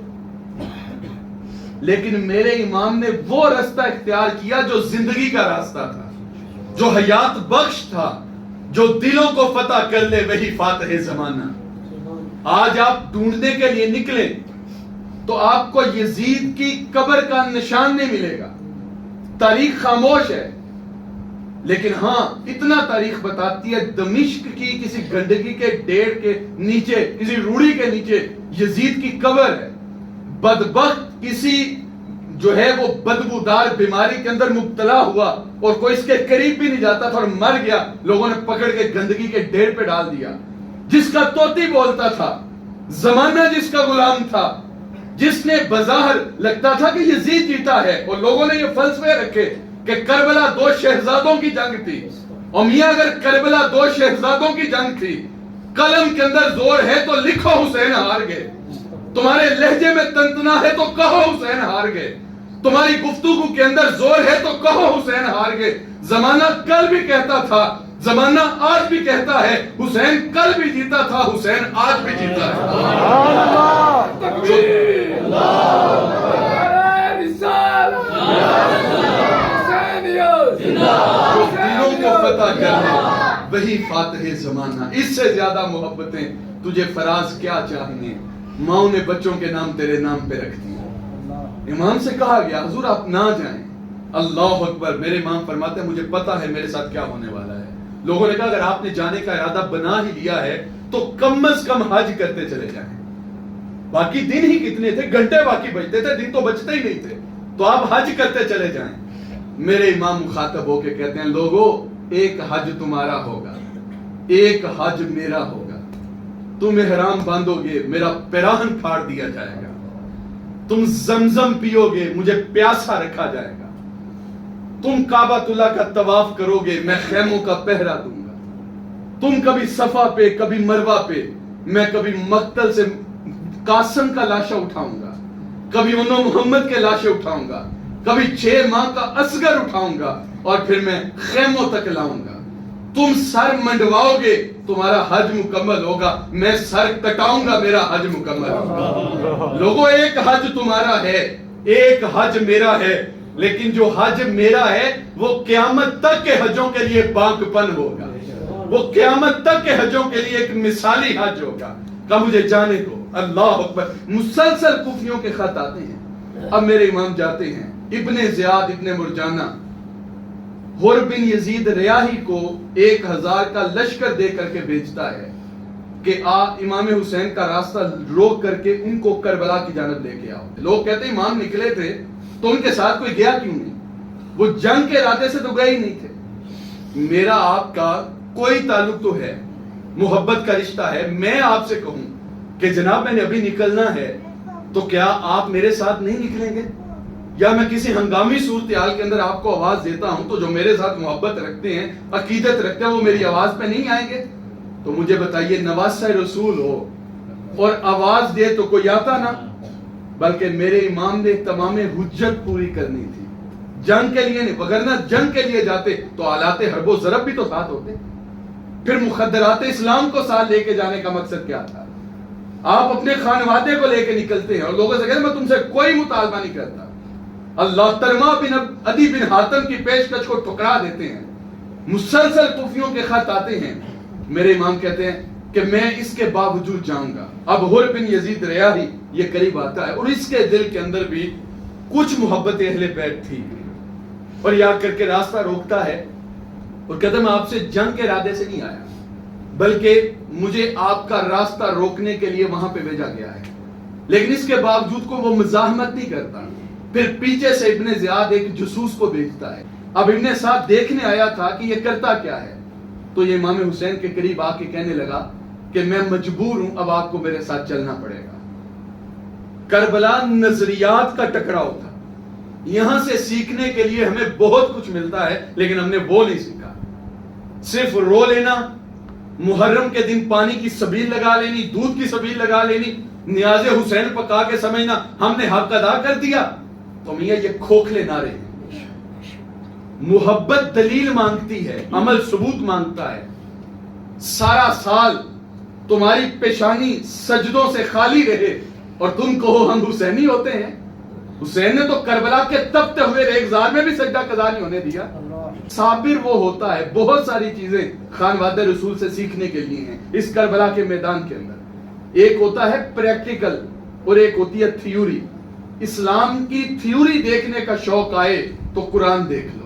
لیکن میرے امام نے وہ راستہ اختیار کیا جو زندگی کا راستہ تھا، جو حیات بخش تھا، جو دلوں کو فتح کر لے وہی فاتح زمانہ۔ آج آپ ڈھونڈنے کے لیے نکلیں تو آپ کو یزید کی قبر کا نشان نہیں ملے گا۔ تاریخ خاموش ہے، لیکن ہاں اتنا تاریخ بتاتی ہے دمشق کی کسی گندگی کے ڈھیر کے نیچے، کسی روڑی کے نیچے یزید کی قبر ہے۔ بدبخت کسی جو ہے وہ بدبودار بیماری کے اندر مبتلا ہوا اور کوئی اس کے قریب بھی نہیں جاتا تھا اور مر گیا، لوگوں نے پکڑ کے گندگی کے ڈھیر پہ ڈال دیا۔ جس کا طوطی بولتا تھا، زمانہ جس کا غلام تھا، جس نے بظاہر لگتا تھا کہ یزید جیتا ہے، اور لوگوں نے یہ فلسفے رکھے کہ کربلا 2 شہزادوں کی جنگ تھی، اور میاں اگر کربلا 2 شہزادوں کی جنگ تھی، قلم کے اندر زور ہے تو لکھو حسین ہار گئے، تمہارے لہجے میں تنتنا ہے تو کہو حسین ہار گئے، تمہاری گفتگو کے اندر زور ہے تو کہو حسین ہار گئے۔ زمانہ کل بھی کہتا تھا، زمانہ آج بھی کہتا ہے، حسین کل بھی جیتا تھا، حسین آج بھی جیتا ہے۔ دلوں کو فتح کرنے وہی فاتح زمانہ۔ اس سے زیادہ محبتیں تجھے فراز کیا چاہیے، ماؤں نے بچوں کے نام تیرے نام پہ رکھ دیا۔ امام سے کہا گیا حضور آپ نہ جائیں۔ اللہ اکبر۔ میرے امام فرماتے ہیں مجھے پتا ہے میرے ساتھ کیا ہونے والا ہے۔ لوگوں نے کہا اگر آپ نے جانے کا ارادہ بنا ہی لیا ہے تو کم از کم حج کرتے چلے جائیں۔ باقی دن ہی کتنے تھے، گھنٹے باقی بچتے تھے، دن تو بچتے ہی نہیں تھے، تو آپ حج کرتے چلے جائیں۔ میرے امام مخاطب ہو کے کہتے ہیں لوگوں ایک حج تمہارا ہوگا، ایک حج میرا ہوگا۔ تم احرام باندھو گے، میرا پیراہن پھاڑ دیا جائے گا، تم زمزم پیو گے، مجھے پیاسا رکھا جائے گا، تم کعبۃ اللہ کا طواف کرو گے، میں خیموں کا پہرا دوں گا، تم کبھی صفا پہ کبھی مروہ پہ، میں کبھی مقتل سے قاسم کا لاشا اٹھاؤں گا، کبھی انو محمد کے لاشے اٹھاؤں گا، کبھی 6 ماہ کا اصغر اٹھاؤں گا، اور پھر میں خیموں تک لاؤں گا۔ تم سر منڈواؤ گے، تمہارا حج مکمل ہوگا، میں سر کٹاؤں گا، میرا حج مکمل ہوگا۔ لوگوں ایک حج تمہارا ہے، ایک حج میرا ہے، لیکن جو حج میرا ہے وہ قیامت تک کے حجوں کے لیے بانک پن ہوگا، وہ قیامت تک کے حجوں کے لیے ایک مثالی حج ہوگا۔ کہ مجھے جانے کو۔ اللہ اکبر۔ مسلسل کوفیوں کے خط آتے ہیں۔ اب میرے امام جاتے ہیں، ابن زیاد ابن مرجانہ حر بن یزید ریاحی کو 1000 کا لشکر دے کر کے بھیجتا ہے کہ آپ امام حسین کا راستہ روک کر کے ان کو کربلا کی جانب لے کے آؤ۔ لوگ کہتے ہیں امام نکلے تھے تو ان کے ساتھ کوئی گیا کیوں نہیں؟ وہ جنگ کے ارادے سے تو گئے ہی نہیں تھے۔ میرا آپ کا کوئی تعلق تو ہے، محبت کا رشتہ ہے۔ میں آپ سے کہوں کہ جناب میں نے ابھی نکلنا ہے تو کیا آپ میرے ساتھ نہیں نکلیں گے؟ یا میں کسی ہنگامی صورتحال کے اندر آپ کو آواز دیتا ہوں تو جو میرے ساتھ محبت رکھتے ہیں، عقیدت رکھتے ہیں، وہ میری آواز پہ نہیں آئیں گے؟ تو مجھے بتائیے نواسہ رسول ہو اور آواز دے تو کوئی آتا نہ، بلکہ میرے امام نے تمام حجت پوری کرنی تھی، جنگ کے لیے نہیں، وگرنہ جنگ کے لیے جاتے تو آلات حرب و ضرب بھی تو ساتھ ہوتے۔ پھر مخدرات اسلام کو ساتھ لے کے جانے کا مقصد کیا تھا؟ آپ اپنے خانوادے کو لے کے نکلتے ہیں اور لوگوں سے کہتے ہیں میں تم سے کوئی مطالبہ نہیں کرتا۔ اللہ ترما بن عدی بن حاتم کی پیشکش کو ٹھکرا دیتے ہیں۔ مسلسل کوفیوں کے خط آتے ہیں۔ میرے امام کہتے ہیں کہ میں اس کے باوجود جاؤں گا۔ اب حر بن یزید ریاحی یہ قریب آتا ہے اور اس کے دل کے اندر بھی کچھ محبت اہل بیت تھی، اور یہ آ کر کے راستہ روکتا ہے اور کہتا ہے میں آپ سے جنگ کے ارادے سے نہیں آیا، بلکہ مجھے آپ کا راستہ روکنے کے لیے وہاں پہ بھیجا گیا ہے۔ لیکن اس کے باوجود کو وہ مزاحمت نہیں کرتا، پھر پیچھے سے ابن زیاد ایک جاسوس کو بھیجتا ہے. اب ابن سعد دیکھنے آیا تھا کہ یہ کرتا کیا ہے, تو یہ امام حسین کے قریب آ کے کہنے لگا کہ میں مجبور ہوں, اب آپ کو میرے ساتھ چلنا پڑے گا. کربلا نظریات کا ٹکراؤ تھا. یہاں سے سیکھنے کے لیے ہمیں بہت کچھ ملتا ہے, لیکن ہم نے وہ نہیں سیکھا. صرف رو لینا, محرم کے دن پانی کی سبیل لگا لینی, دودھ کی سبیل لگا لینی, نیاز حسین پکا کے سمجھنا ہم نے حق ادا کر دیا, تو میاں یہ کھوکھلے نعرے ہیں. محبت دلیل مانگتی ہے, عمل ثبوت مانگتا ہے. سارا سال تمہاری پیشانی سجدوں سے خالی رہے اور تم کہو ہم حسینی ہوتے ہیں. حسین نے تو کربلا کے تپتے ہوئے ریگزار میں بھی سجدہ قضا نہیں ہونے دیا. صابر وہ ہوتا ہے, بہت ساری چیزیں خانوادہ رسول سے سیکھنے کے لیے ہیں اس کربلا کے میدان کے اندر. ایک ہوتا ہے پریکٹیکل اور ایک ہوتی ہے تھیوری. اسلام کی تھیوری دیکھنے کا شوق آئے تو قرآن دیکھ لو,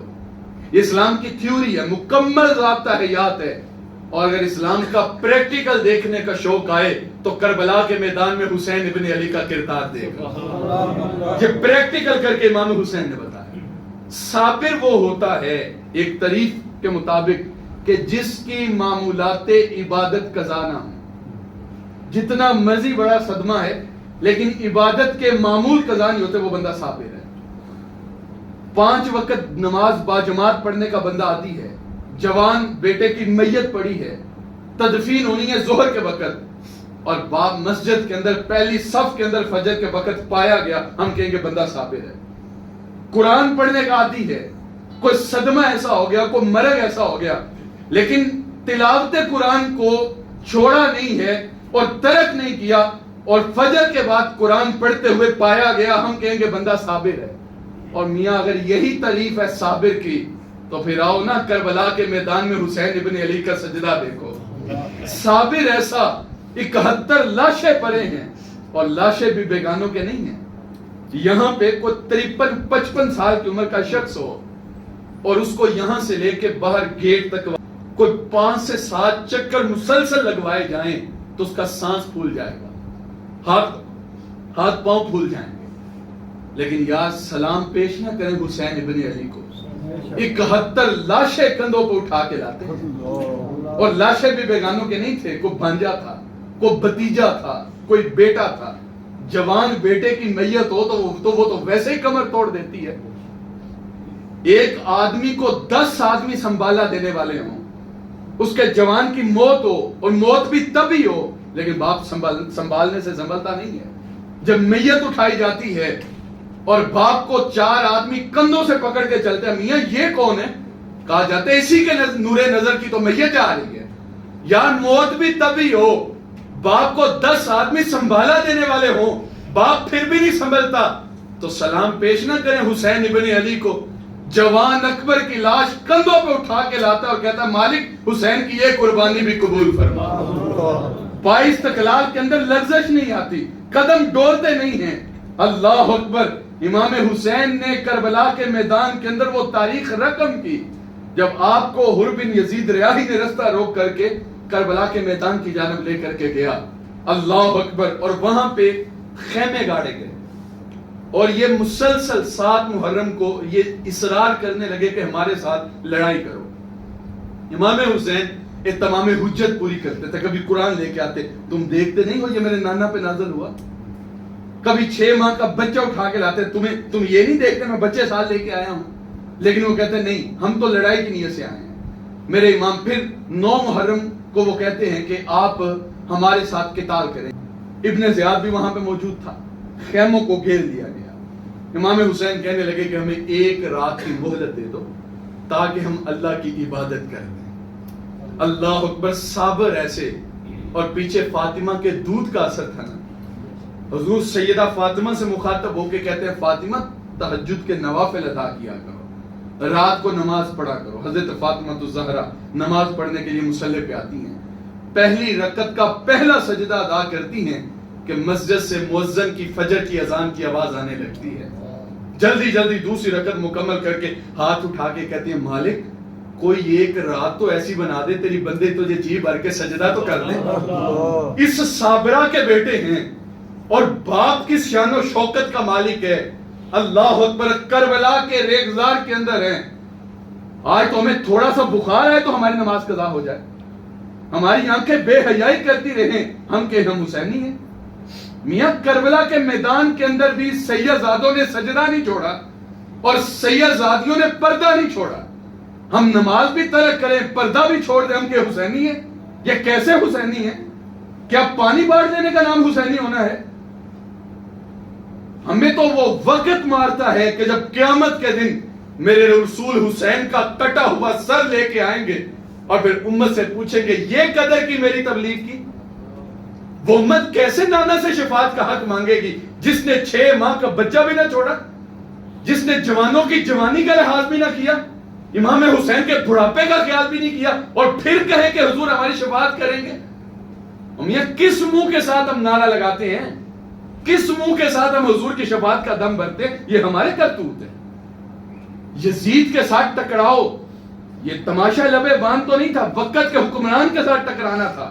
یہ اسلام کی تھیوری ہے, مکمل ضابطہ حیات ہے. اور اگر اسلام کا پریکٹیکل دیکھنے کا شوق آئے تو کربلا کے میدان میں حسین ابن علی کا کردار دیکھو. یہ پریکٹیکل کر کے امام حسین نے بتایا. صابر وہ ہوتا ہے ایک تعریف کے مطابق کہ جس کی معمولات عبادت قضا نہ ہو. جتنا مرضی بڑا صدمہ ہے لیکن عبادت کے معمول قضا نہیں ہوتے, وہ بندہ صابر ہے. 5 وقت نماز باجماعت پڑھنے کا بندہ عادی ہے. جوان بیٹے کی میت پڑی ہے, تدفین ہونی ہے ظہر کے وقت اور باپ مسجد کے اندر پہلی صف کے اندر فجر کے وقت پایا گیا, ہم کہیں گے بندہ صابر ہے. قرآن پڑھنے کا عادی ہے, کوئی صدمہ ایسا ہو گیا, کوئی مرگ ایسا ہو گیا, لیکن تلاوت قرآن کو چھوڑا نہیں ہے اور ترک نہیں کیا اور فجر کے بعد قرآن پڑھتے ہوئے پایا گیا, ہم کہیں گے بندہ صابر ہے. اور میاں اگر یہی تعریف ہے صابر کی تو پھر آؤ نا کربلا کے میدان میں حسین ابن علی کا سجدہ دیکھو. صابر ایسا 71 لاشیں پڑے ہیں اور لاشیں بھی بیگانوں کے نہیں ہیں. یہاں پہ کوئی 53-55 سال کی عمر کا شخص ہو اور اس کو یہاں سے لے کے باہر گیٹ تک کوئی 5 سے 7 چکر مسلسل لگوائے جائیں تو اس کا سانس پھول جائے گا, ہاتھ پاؤں پھول جائیں گے. لیکن یار سلام پیش نہ کریں حسین ابن علی کو. 71 لاشیں کندھوں پہ اٹھا کے لاتے ہیں اور لاشیں بھی بیگانوں کے نہیں تھے. کوئی بھانجا تھا, کوئی بھتیجا تھا, کوئی بیٹا تھا. جوان بیٹے کی میت ہو تو وہ تو ویسے ہی کمر توڑ دیتی ہے. ایک آدمی کو 10 آدمی سنبھالا دینے والے ہوں, اس کے جوان کی موت ہو اور موت بھی تبھی ہو, لیکن باپ سنبھالنے سے سنبھلتا نہیں ہے. جب میت اٹھائی جاتی ہے اور باپ کو 4 آدمی کندھوں سے پکڑ کے چلتے ہیں, میاں یہ کون ہے؟ کہا جاتا ہے اسی کے نور نظر کی تو میت جا رہی ہے. یار موت بھی تبھی ہو, باپ کو 10 آدمی سنبھالا دینے والے ہوں, باپ پھر بھی نہیں سنبھلتا تو سلام پیش نہ کریں حسین ابن علی کو. جوان اکبر کی لاش کندھوں پہ اٹھا کے لاتا اور کہتا مالک حسین کی یہ قربانی بھی قبول فرما. پائے استقلال کے اندر لرزش نہیں آتی, قدم ڈولتے نہیں ہیں. اللہ اکبر. امام حسین نے کربلا کے میدان کے اندر وہ تاریخ رقم کی جب آپ کو حر بن یزید ریاحی نے رستہ روک کر کے کربلا کے میدان کی جانب لے کر کے گیا. اللہ اکبر. اور وہاں پہ خیمے گاڑے گئے اور یہ مسلسل 7 محرم کو یہ اصرار کرنے لگے کہ ہمارے ساتھ لڑائی کرو. امام حسین ایک تمام حجت پوری کرتے تھے. کبھی قرآن لے کے آتے, تم دیکھتے نہیں ہو یہ میرے نانا پہ نازل ہوا. کبھی 6 ماہ کا بچہ اٹھا کے لاتے, تم یہ نہیں دیکھتے میں بچے ساتھ لے کے آیا ہوں. لیکن وہ کہتے نہیں, ہم تو لڑائی کی نیت سے آئے ہیں. میرے امام پھر 9 محرم کو وہ کہتے ہیں کہ آپ ہمارے ساتھ قتال کریں. ابن زیاد بھی وہاں پہ موجود تھا. خیموں کو گھیر دیا گیا. امام حسین کہنے لگے کہ ہمیں 1 رات کی مہلت دے دو تاکہ ہم اللہ کی عبادت کر دیں. اللہ اکبر. صابر ایسے. اور پیچھے فاطمہ کے دودھ کا اثر تھا نا. حضور سیدہ فاطمہ سے مخاطب ہو کے کہتے ہیں فاطمہ تہجد کے نوافل ادا کیا کرو, رات کو نماز پڑھا کرو. حضرت فاطمہ الزہرا نماز پڑھنے کے لیے مصلی پہ آتی ہیں. پہلی رکعت کا پہلا سجدہ ادا کرتی ہیں کہ مسجد سے مؤذن کی فجر کی اذان کی آواز آنے لگتی ہے. جلدی جلدی دوسری رکعت مکمل کر کے ہاتھ اٹھا کے کہتی ہیں مالک کوئی 1 رات تو ایسی بنا دے تیری بندے تو یہ جی بھر کے سجدہ تو کر دے. اس صابرہ کے بیٹے ہیں اور باپ کی شان و شوکت کا مالک ہے اللہ اکبر، کربلا کے ریگزار کے اندر ہیں. آج تو ہمیں تھوڑا سا بخار ہے تو ہماری نماز قضا ہو جائے، ہماری آنکھیں بے حیائی کرتی رہیں، ہم کہ ہم حسینی ہیں. میاں کربلا کے میدان کے اندر بھی سیدزادوں نے سجدہ نہیں چھوڑا اور سیدزادیوں نے پردہ نہیں چھوڑا. ہم نماز بھی ترک کریں، پردہ بھی چھوڑ دیں، ہم کہ حسینی ہیں. یہ کیسے حسینی ہیں؟ کیا پانی بانٹ دینے کا نام حسینی ہونا ہے؟ ہمیں تو وہ وقت مارتا ہے کہ جب قیامت کے دن میرے رسول حسین کا کٹا ہوا سر لے کے آئیں گے اور پھر امت سے پوچھیں گے یہ قدر کی میری تبلیغ کی. وہ امت کیسے نانا سے شفاعت کا حق مانگے گی جس نے 6 ماہ کا بچہ بھی نہ چھوڑا، جس نے جوانوں کی جوانی کا لحاظ بھی نہ کیا، امام حسین کے بڑھاپے کا خیال بھی نہیں کیا، اور پھر کہے کہ حضور ہماری شفاعت کریں گے. یہ کس منہ کے ساتھ ہم نعرہ لگاتے ہیں؟ کس منہ کے ساتھ ہم حضور کی شفاعت کا دم بھرتے ہیں؟ یہ ہمارے کرتوت ہے. یزید کے ساتھ ٹکراؤ یہ تماشا لبے باندھ تو نہیں تھا، وقت کے حکمران کے ساتھ ٹکرانا تھا.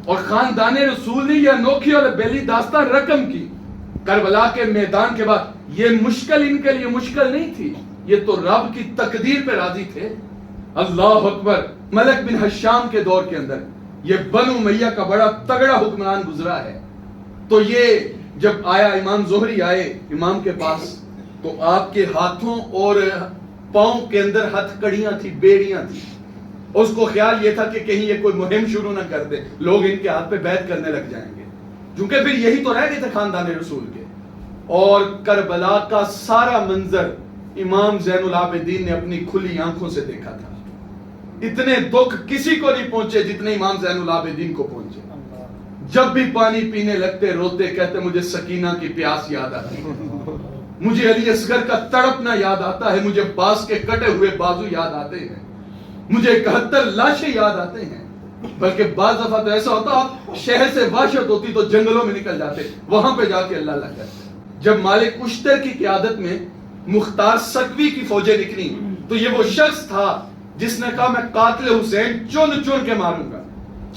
اور خاندان رسول نے یہ انوکھی اور بیلی داستان رقم کی. کربلا کے میدان کے بعد یہ مشکل ان کے لیے مشکل نہیں تھی، یہ تو رب کی تقدیر پہ راضی تھے. اللہ اکبر. ملک بن حشام کے دور کے اندر یہ بنو امیہ کا بڑا تگڑا حکمران گزرا ہے. تو یہ جب آیا امام زہری آئے امام کے پاس تو آپ کے ہاتھوں اور پاؤں کے اندر ہتھ کڑیاں تھی، بیڑیاں تھی. اس کو خیال یہ تھا کہ کہیں یہ کوئی مہم شروع نہ کر دے، لوگ ان کے ہاتھ پہ بیعت کرنے لگ جائیں گے، کیونکہ پھر یہی تو رہ گئے تھے خاندان رسول کے. اور کربلا کا سارا منظر امام زین العابدین نے اپنی کھلی آنکھوں سے دیکھا تھا. اتنے دکھ کسی کو نہیں پہنچے جتنے امام زین العابدین کو پہنچے. جب بھی پانی پینے لگتے روتے، کہتے مجھے سکینہ کی پیاس یاد آتی ہے، مجھے علی اصغر کا تڑپنا یاد آتا ہے، مجھے باس کے کٹے ہوئے بازو یاد آتے ہیں، مجھے 71 لاشیں یاد آتے ہیں. بلکہ بعض دفعہ تو ایسا ہوتا شہر سے وحشت ہوتی تو جنگلوں میں نکل جاتے، وہاں پہ جا کے اللہ اللہ کرتے. جب مالک اشتر کی قیادت میں مختار سکوی کی فوجیں نکلی تو یہ وہ شخص تھا جس نے کہا میں قاتل حسین چن چن کے ماروں گا.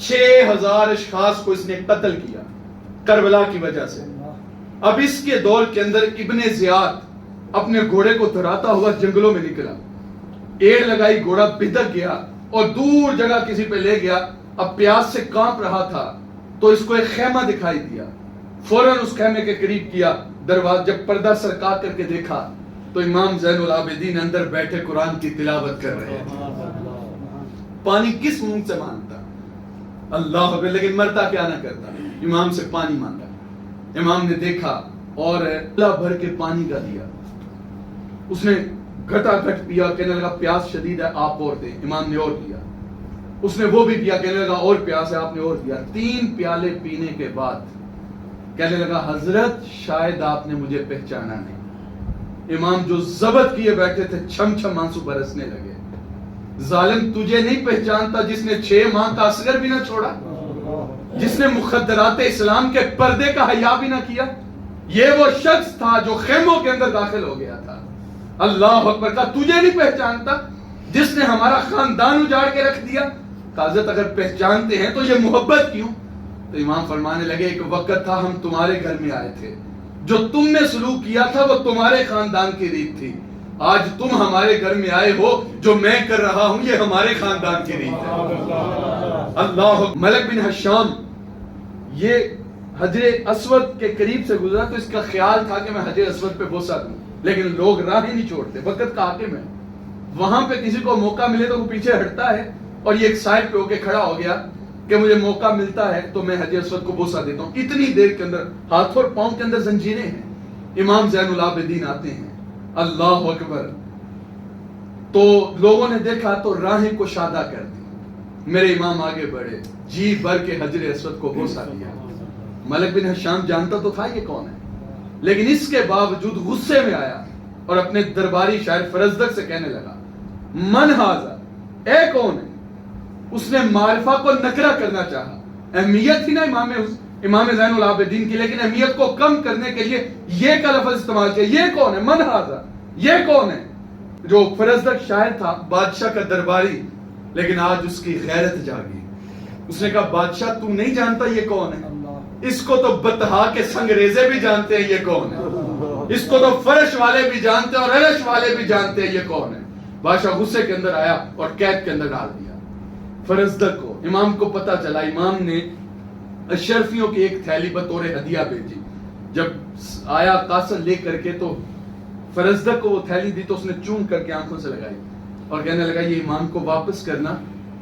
6000 اشخاص کو اس نے قتل کیا کربلا کی وجہ سے. اب اس کے دور کے اندر ابن زیاد اپنے گھوڑے کو دھراتا ہوا جنگلوں میں نکلا، ایڑ لگائی، گھوڑا بھدک گیا اور دور جگہ کسی پہ لے گیا. اب پیاس سے کانپ رہا تھا تو اس کو ایک خیمہ دکھائی دیا، فوراً اس خیمے کے قریب کیا. دروازہ جب پردہ سرکا کر کے دیکھا تو امام زین العابدین اندر بیٹھے قرآن کی تلاوت کر رہے ہیں. پانی کس منہ سے مانگتا اللہ اکبر، لیکن مرتا کیا نہ کرتا، امام سے پانی مانگا. امام نے دیکھا اور اللہ بھر کے پانی کا دیا. اس نے گھٹا گھٹ پیا، کہنے لگا پیاس شدید ہے آپ اور دیں. امام نے اور دیا. اس نے وہ بھی پیا، کہنے لگا اور پیاس ہے، آپ نے اور دیا. 3 پیالے پینے کے بعد کہنے لگا حضرت شاید آپ نے مجھے پہچانا نہیں. امام جو ضبط کیے بیٹھے تھے چھم چھم آنسو برسنے لگے. ظالم تجھے نہیں پہچانتا جس نے 6 ماہ کا اصغر بھی نہ چھوڑا، جس نے مخدرات اسلام کے پردے کا حیا بھی نہ کیا. یہ وہ شخص تھا جو خیموں کے اندر داخل ہو گیا تھا. اللہ اکبر. کا تجھے نہیں پہچانتا جس نے ہمارا خاندان اجاڑ کے رکھ دیا. حضرت اگر پہچانتے ہیں تو یہ محبت کیوں؟ تو امام فرمانے لگے ایک وقت تھا ہم تمہارے گھر میں آئے تھے، جو تم نے سلوک کیا تھا وہ تمہارے خاندان کی ریت تھی. آج تم ہمارے گھر میں آئے ہو، جو میں کر رہا ہوں یہ ہمارے خاندان کی ریت ہے. اللہ. ملک بن حشام یہ حجر اسود کے قریب سے گزرا تو اس کا خیال تھا کہ میں حجر اسود پہ بوسہ دوں، لیکن لوگ راہ ہی نہیں چھوڑتے. وقت کا حاکم ہے، وہاں پہ کسی کو موقع ملے تو وہ پیچھے ہٹتا ہے، اور یہ ایک سائڈ پہ ہو کے کھڑا ہو گیا کہ مجھے موقع ملتا ہے تو میں حجر اسود کو بوسہ دیتا ہوں. اتنی دیر کے اندر ہاتھوں اور پاؤں کے اندر زنجیریں ہیں. امام زین العابدین آتے ہیں. اللہ اکبر. تو لوگوں نے دیکھا تو راہیں کو شادہ کر دی. میرے امام آگے بڑھے، جی بھر کے حجر اسود کو بوسہ دیا. ملک بن حشام جانتا تو تھا یہ کون ہے، لیکن اس کے باوجود غصے میں آیا اور اپنے درباری شاعر فرزدق سے کہنے لگا من ھذا، اے کون ہے. اس نے معرفہ کو نکرہ کرنا چاہا. اہمیت تھی نا امام زین العابدین کی، لیکن اہمیت کو کم کرنے کے لیے یہ کا لفظ استعمال کیا. یہ کون ہے؟ من ھذا، یہ کون ہے؟ جو فرزدق شاعر تھا، بادشاہ کا درباری، لیکن آج اس کی غیرت جاگی. اس نے کہا بادشاہ تو نہیں جانتا یہ کون ہے؟ اس کو تو بتہا کے سنگریزے بھی جانتے ہیں یہ کون ہے. اس کو تو فرش والے بھی جانتے ہیں اور عرش والے بھی جانتے ہیں یہ کون ہے. بادشاہ غصے کے اندر آیا اور قید کے اندر ڈال دیا فرزدق کو. امام کو پتا چلا, امام نے اشرفیوں کی ایک تھیلی بطور ہدیہ بھیجی. جب آیا قاصد لے کر کے تو فرزدق کو وہ تھیلی دی تو اس نے چوم کر کے آنکھوں سے لگائی اور کہنے لگا یہ امام کو واپس کرنا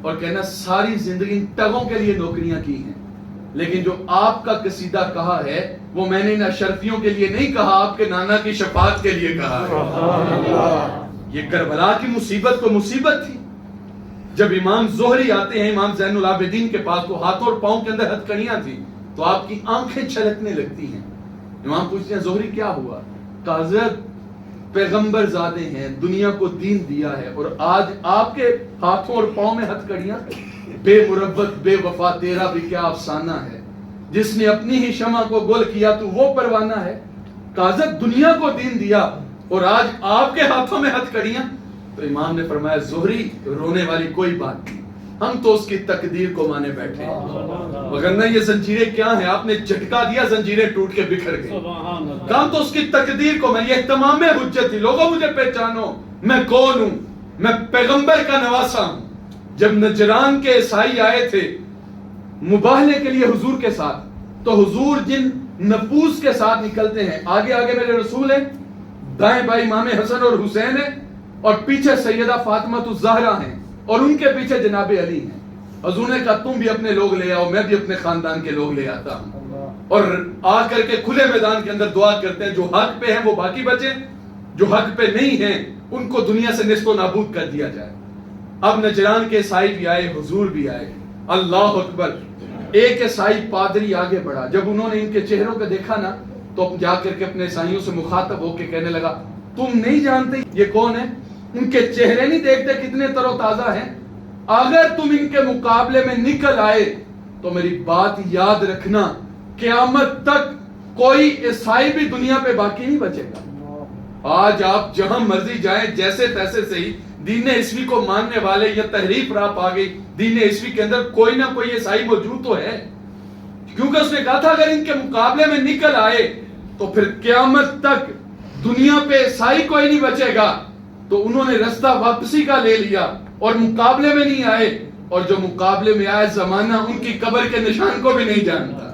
اور کہنا ساری زندگی ٹگوں کے لیے نوکریاں کی ہیں, لیکن جو آپ کا قصیدہ کہا ہے وہ میں نے ان اشرفیوں کے لیے نہیں کہا, آپ کے نانا کی شفاعت کے لیے کہا ہے. یہ کربلا کی مصیبت کو مصیبت تھی. جب امام زہری آتے ہیں امام زین العابدین کے پاس تو ہاتھوں اور پاؤں کے اندر ہتھکڑیاں تھی تو آپ کی آنکھیں چھلکنے لگتی ہیں. امام پوچھتے ہیں زہری کیا ہوا؟ حضرت پیغمبر زادے ہیں, دنیا کو دین دیا ہے اور آج آپ کے ہاتھوں اور پاؤں میں ہتھکڑیاں. بے مربت بے وفا تیرا بھی کیا افسانہ ہے, جس نے اپنی ہی شمع کو گل کیا تو وہ پروانہ ہے. حضرت دنیا کو دین دیا اور آج آپ کے ہاتھوں میں ہتھکڑیاں. تو امام نے فرمایا زہری رونے والی کوئی بات نہیں, ہم تو اس کی تقدیر کو مانے بیٹھے ہیں, وگرنہ یہ زنجیریں کیا ہیں, آپ نے جھٹکا دیا زنجیریں ٹوٹ کے بکھر گئی. کام تو اس کی تقدیر کو, میں یہ تمام حجت تھی. لوگوں مجھے پہچانو میں کون ہوں, میں پیغمبر کا نواسا ہوں. جب نجران کے عیسائی آئے تھے مباہلے کے لیے حضور کے ساتھ تو حضور جن نفوس کے ساتھ نکلتے ہیں, آگے آگے میرے رسول ہیں, دائیں بائیں امام حسن اور حسین ہیں اور پیچھے سیدہ فاطمہ الزہرا ہیں اور ان کے پیچھے جناب علی ہیں. حضور نے کہا تم بھی اپنے لوگ لے آؤ, میں بھی اپنے خاندان کے لوگ لے آتا ہوں. اور آ کر کے کھلے میدان کے اندر دعا کرتے ہیں جو حق پہ ہیں وہ باقی بچیں, جو حق پہ نہیں ہیں ان کو دنیا سے نیست و نابود کر دیا جائے. اب نجران کے عیسائی بھی آئے, حضور بھی آئے. اللہ اکبر. ایک عیسائی پادری آگے بڑھا, جب انہوں نے ان کے چہروں کو دیکھا نا تو جا کر کے اپنے عیسائیوں سے مخاطب ہو کے کہنے لگا تم نہیں جانتے یہ کون ہے, ان کے چہرے نہیں دیکھتے کتنے تر و تازہ ہیں, اگر تم ان کے مقابلے میں نکل آئے تو میری بات یاد رکھنا قیامت تک کوئی عیسائی بھی دنیا پہ باقی نہیں بچے گا. آج آپ جہاں مرضی جائیں جیسے تیسے سے ہی دین عیسوی کو ماننے والے یا تحریف راہ آ گئی, دین عیسوی کے اندر کوئی نہ کوئی عیسائی موجود تو ہے, کیونکہ اس نے کہا تھا اگر ان کے مقابلے میں نکل آئے تو پھر قیامت تک دنیا پہ عیسائی کوئی نہیں بچے گا. تو انہوں نے رستہ واپسی کا لے لیا اور مقابلے میں نہیں آئے, اور جو مقابلے میں آئے زمانہ ان کی قبر کے نشان کو بھی نہیں جانتا.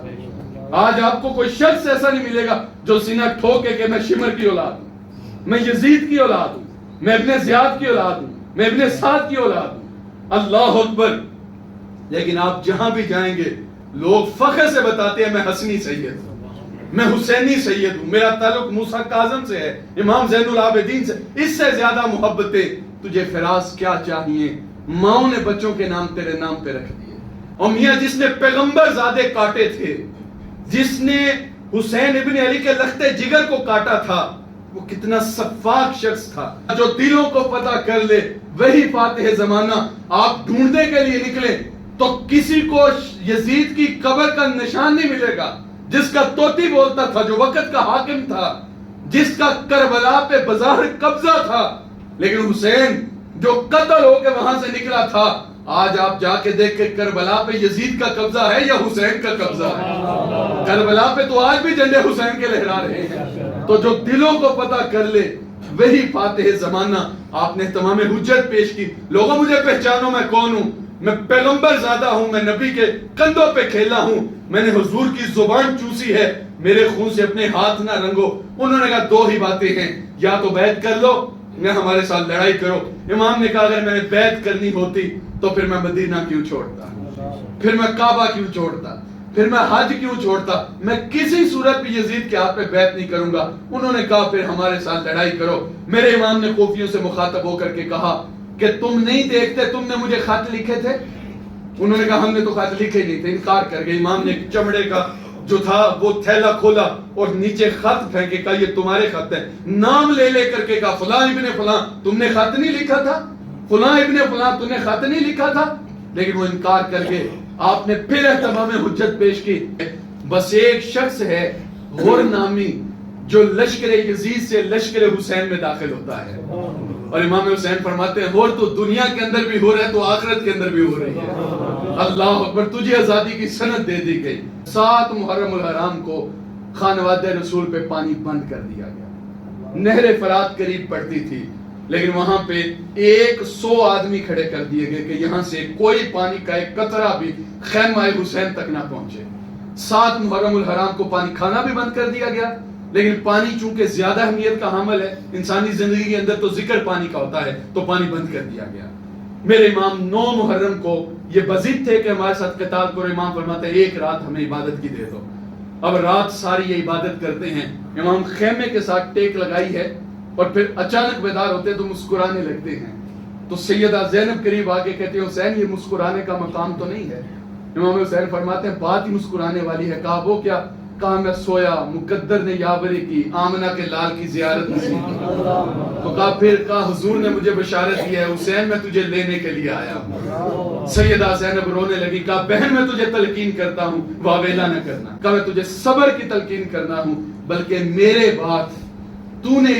آج آپ کو کوئی شخص ایسا نہیں ملے گا جو سینہ ٹھوکے کہ میں شمر کی اولاد ہوں, میں یزید کی اولاد ہوں, میں ابن زیاد کی اولاد ہوں, میں ابن سعد کی اولاد ہوں. اللہ اکبر. لیکن آپ جہاں بھی جائیں گے لوگ فخر سے بتاتے ہیں میں حسنی سید ہوں, میں حسینی سید ہوں, میرا تعلق موسیٰ کاظم سے ہے, امام زین العابدین سے. اس سے زیادہ محبتیں تجھے فراز کیا چاہیے, ماؤں نے بچوں کے نام تیرے نام پہ رکھ دیے. اور میاں جس نے پیغمبر زادے کاٹے تھے, جس نے حسین ابن علی کے لخت جگر کو کاٹا تھا, وہ کتنا سفاک شخص تھا. جو دلوں کو پتہ کر لے وہی فاتح زمانہ. آپ ڈھونڈنے کے لیے نکلے تو کسی کو یزید کی قبر کا نشان نہیں ملے گا, جس کا طوطی بولتا تھا, جو وقت کا حاکم تھا, جس کا کربلا پہ بظاہر قبضہ تھا, لیکن حسین جو قتل ہو کے وہاں سے نکلا تھا. آج آپ جا کے دیکھ کے کربلا پہ یزید کا قبضہ ہے یا حسین کا قبضہ ہے؟ کربلا پہ تو آج بھی جھنڈے حسین کے لہرا رہے ہیں. تو جو دلوں کو پتہ کر لے وہی فاتح زمانہ. آپ نے تمام حجت پیش کی, لوگوں مجھے پہچانو میں کون ہوں, میں پیغمبر زادہ ہوں, میں نبی کے کندھوں پہ کھیلا ہوں, میں نے حضور کی زبان چوسی ہے, میرے خون سے اپنے ہاتھ نہ رنگو. انہوں نے کہا دو ہی باتیں ہیں, یا تو بیعت کر لو یا ہمارے ساتھ لڑائی کرو. امام نے کہا اگر میں نے بیعت کرنی ہوتی تو پھر میں مدینہ کیوں چھوڑتا, پھر میں کعبہ کیوں چھوڑتا, پھر میں حج کیوں چھوڑتا, میں کسی صورت بھی یزید کے ہاتھ پہ بیعت نہیں کروں گا. انہوں نے کہا پھر ہمارے ساتھ لڑائی کرو. میرے امام نے کوفیوں سے مخاطب ہو کر کے کہا کہ تم نہیں دیکھتے, تم نے مجھے خط لکھے تھے؟ انہوں نے کہا ہم نے تو خط لکھے نہیں تھے, انکار کر گئے. امام نے چمڑے کا جو تھا وہ تھیلا کھولا اور نیچے خط پھینکے, کہا یہ تمہارے خط ہے. نام لے لے کر کے کہا فلاں ابن فلاں تم نے خط نہیں لکھا تھا, فلاں ابن فلاں تم نے خط نہیں لکھا تھا. لیکن وہ انکار کر کے آپ نے پھر اہتمام حجت پیش کی. بس ایک شخص ہے غور نامی جو لشکر یزید سے لشکر حسین میں داخل ہوتا ہے, اور امام حسین فرماتے ہیں غور تو دنیا کے اندر بھی ہو رہا ہے تو آخرت کے اندر بھی ہو رہی ہے. اللہ اکبر. تجھے آزادی کی سند دے دی گئی. 7 محرم الحرام کو خانواد رسول پہ پانی بند کر دیا گیا. نہر فرات قریب پڑتی تھی، لیکن وہاں پہ 100 آدمی کھڑے کر دیے گئے کہ یہاں سے کوئی پانی کا ایک قطرہ بھی خیمہ حسین تک نہ پہنچے۔ 7 محرم الحرام کو پانی کھانا بھی بند کر دیا گیا، لیکن پانی چونکہ زیادہ اہمیت کا حامل ہے، انسانی زندگی کے اندر تو ذکر پانی کا ہوتا ہے، تو پانی بند کر دیا گیا۔ میرے امام 9 محرم کو یہ بضد تھے کہ ہمارے ساتھ قتال کرو۔ امام فرماتے ہیں ایک رات ہمیں عبادت کی دے دو۔ اب رات ساری یہ عبادت کرتے ہیں، امام خیمے کے ساتھ ٹیک لگائی ہے، اور پھر اچانک بیدار ہوتے ہیں تو مسکرانے لگتے ہیں۔ تو سیدہ زینب قریب آگے کہتے ہیں حسین یہ مسکرانے کا مقام تو نہیں ہے۔ امام حسین فرماتے ہیں بات ہی مسکرانے والی ہے۔ کہا وہ کیا؟ کہا میں سویا، مقدر نے یاوری کی، آمنہ کے لال کی زیارت نصیب کی۔ تو کہا پھر کہا حضور نے مجھے بشارت دی ہے حسین میں تجھے لینے کے لیے آیا ہوں۔ سیدہ زینب رونے لگی، کہا بہن میں تجھے تلقین کرتا ہوں واویلا نہ کرنا، کہا میں تجھے صبر کی تلقین کرنا ہوں، بلکہ میرے بعد تو نے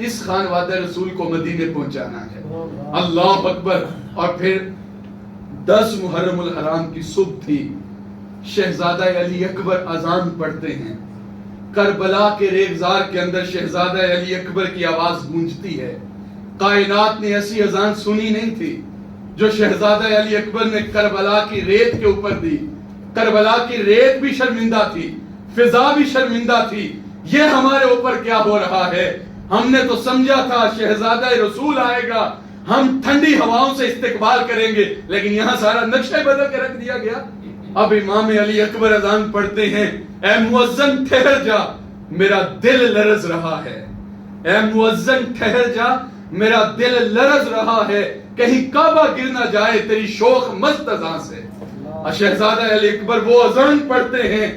اس خانوادہ رسول کو مدینے پہنچانا ہے۔ اللہ اکبر۔ اور پھر 10 محرم الحرام کی صبح تھی، شہزادہ علی اکبر اذان پڑھتے ہیں۔ کربلا کے ریگزار کے اندر شہزادہ علی اکبر کی آواز گونجتی ہے۔ کائنات نے ایسی اذان سنی نہیں تھی جو شہزادہ علی اکبر نے کربلا کی ریت کے اوپر دی۔ کربلا کی ریت بھی شرمندہ تھی، فضا بھی شرمندہ تھی۔ یہ ہمارے اوپر کیا ہو رہا ہے؟ ہم نے تو سمجھا تھا شہزادہ رسول آئے گا، ہم ٹھنڈی ہواؤں سے استقبال کریں گے، لیکن یہاں سارا نقشہ بدل کے رکھ دیا گیا۔ اب امام علی اکبر اذان پڑھتے ہیں، اے مؤذن ٹھہر جا میرا دل لرز رہا ہے، اے مؤذن ٹھہر جا میرا دل لرز رہا ہے، کہیں کعبہ گر نہ جائے تیری شوق مست اذان سے۔ شہزادہ علی اکبر وہ اذان پڑھتے ہیں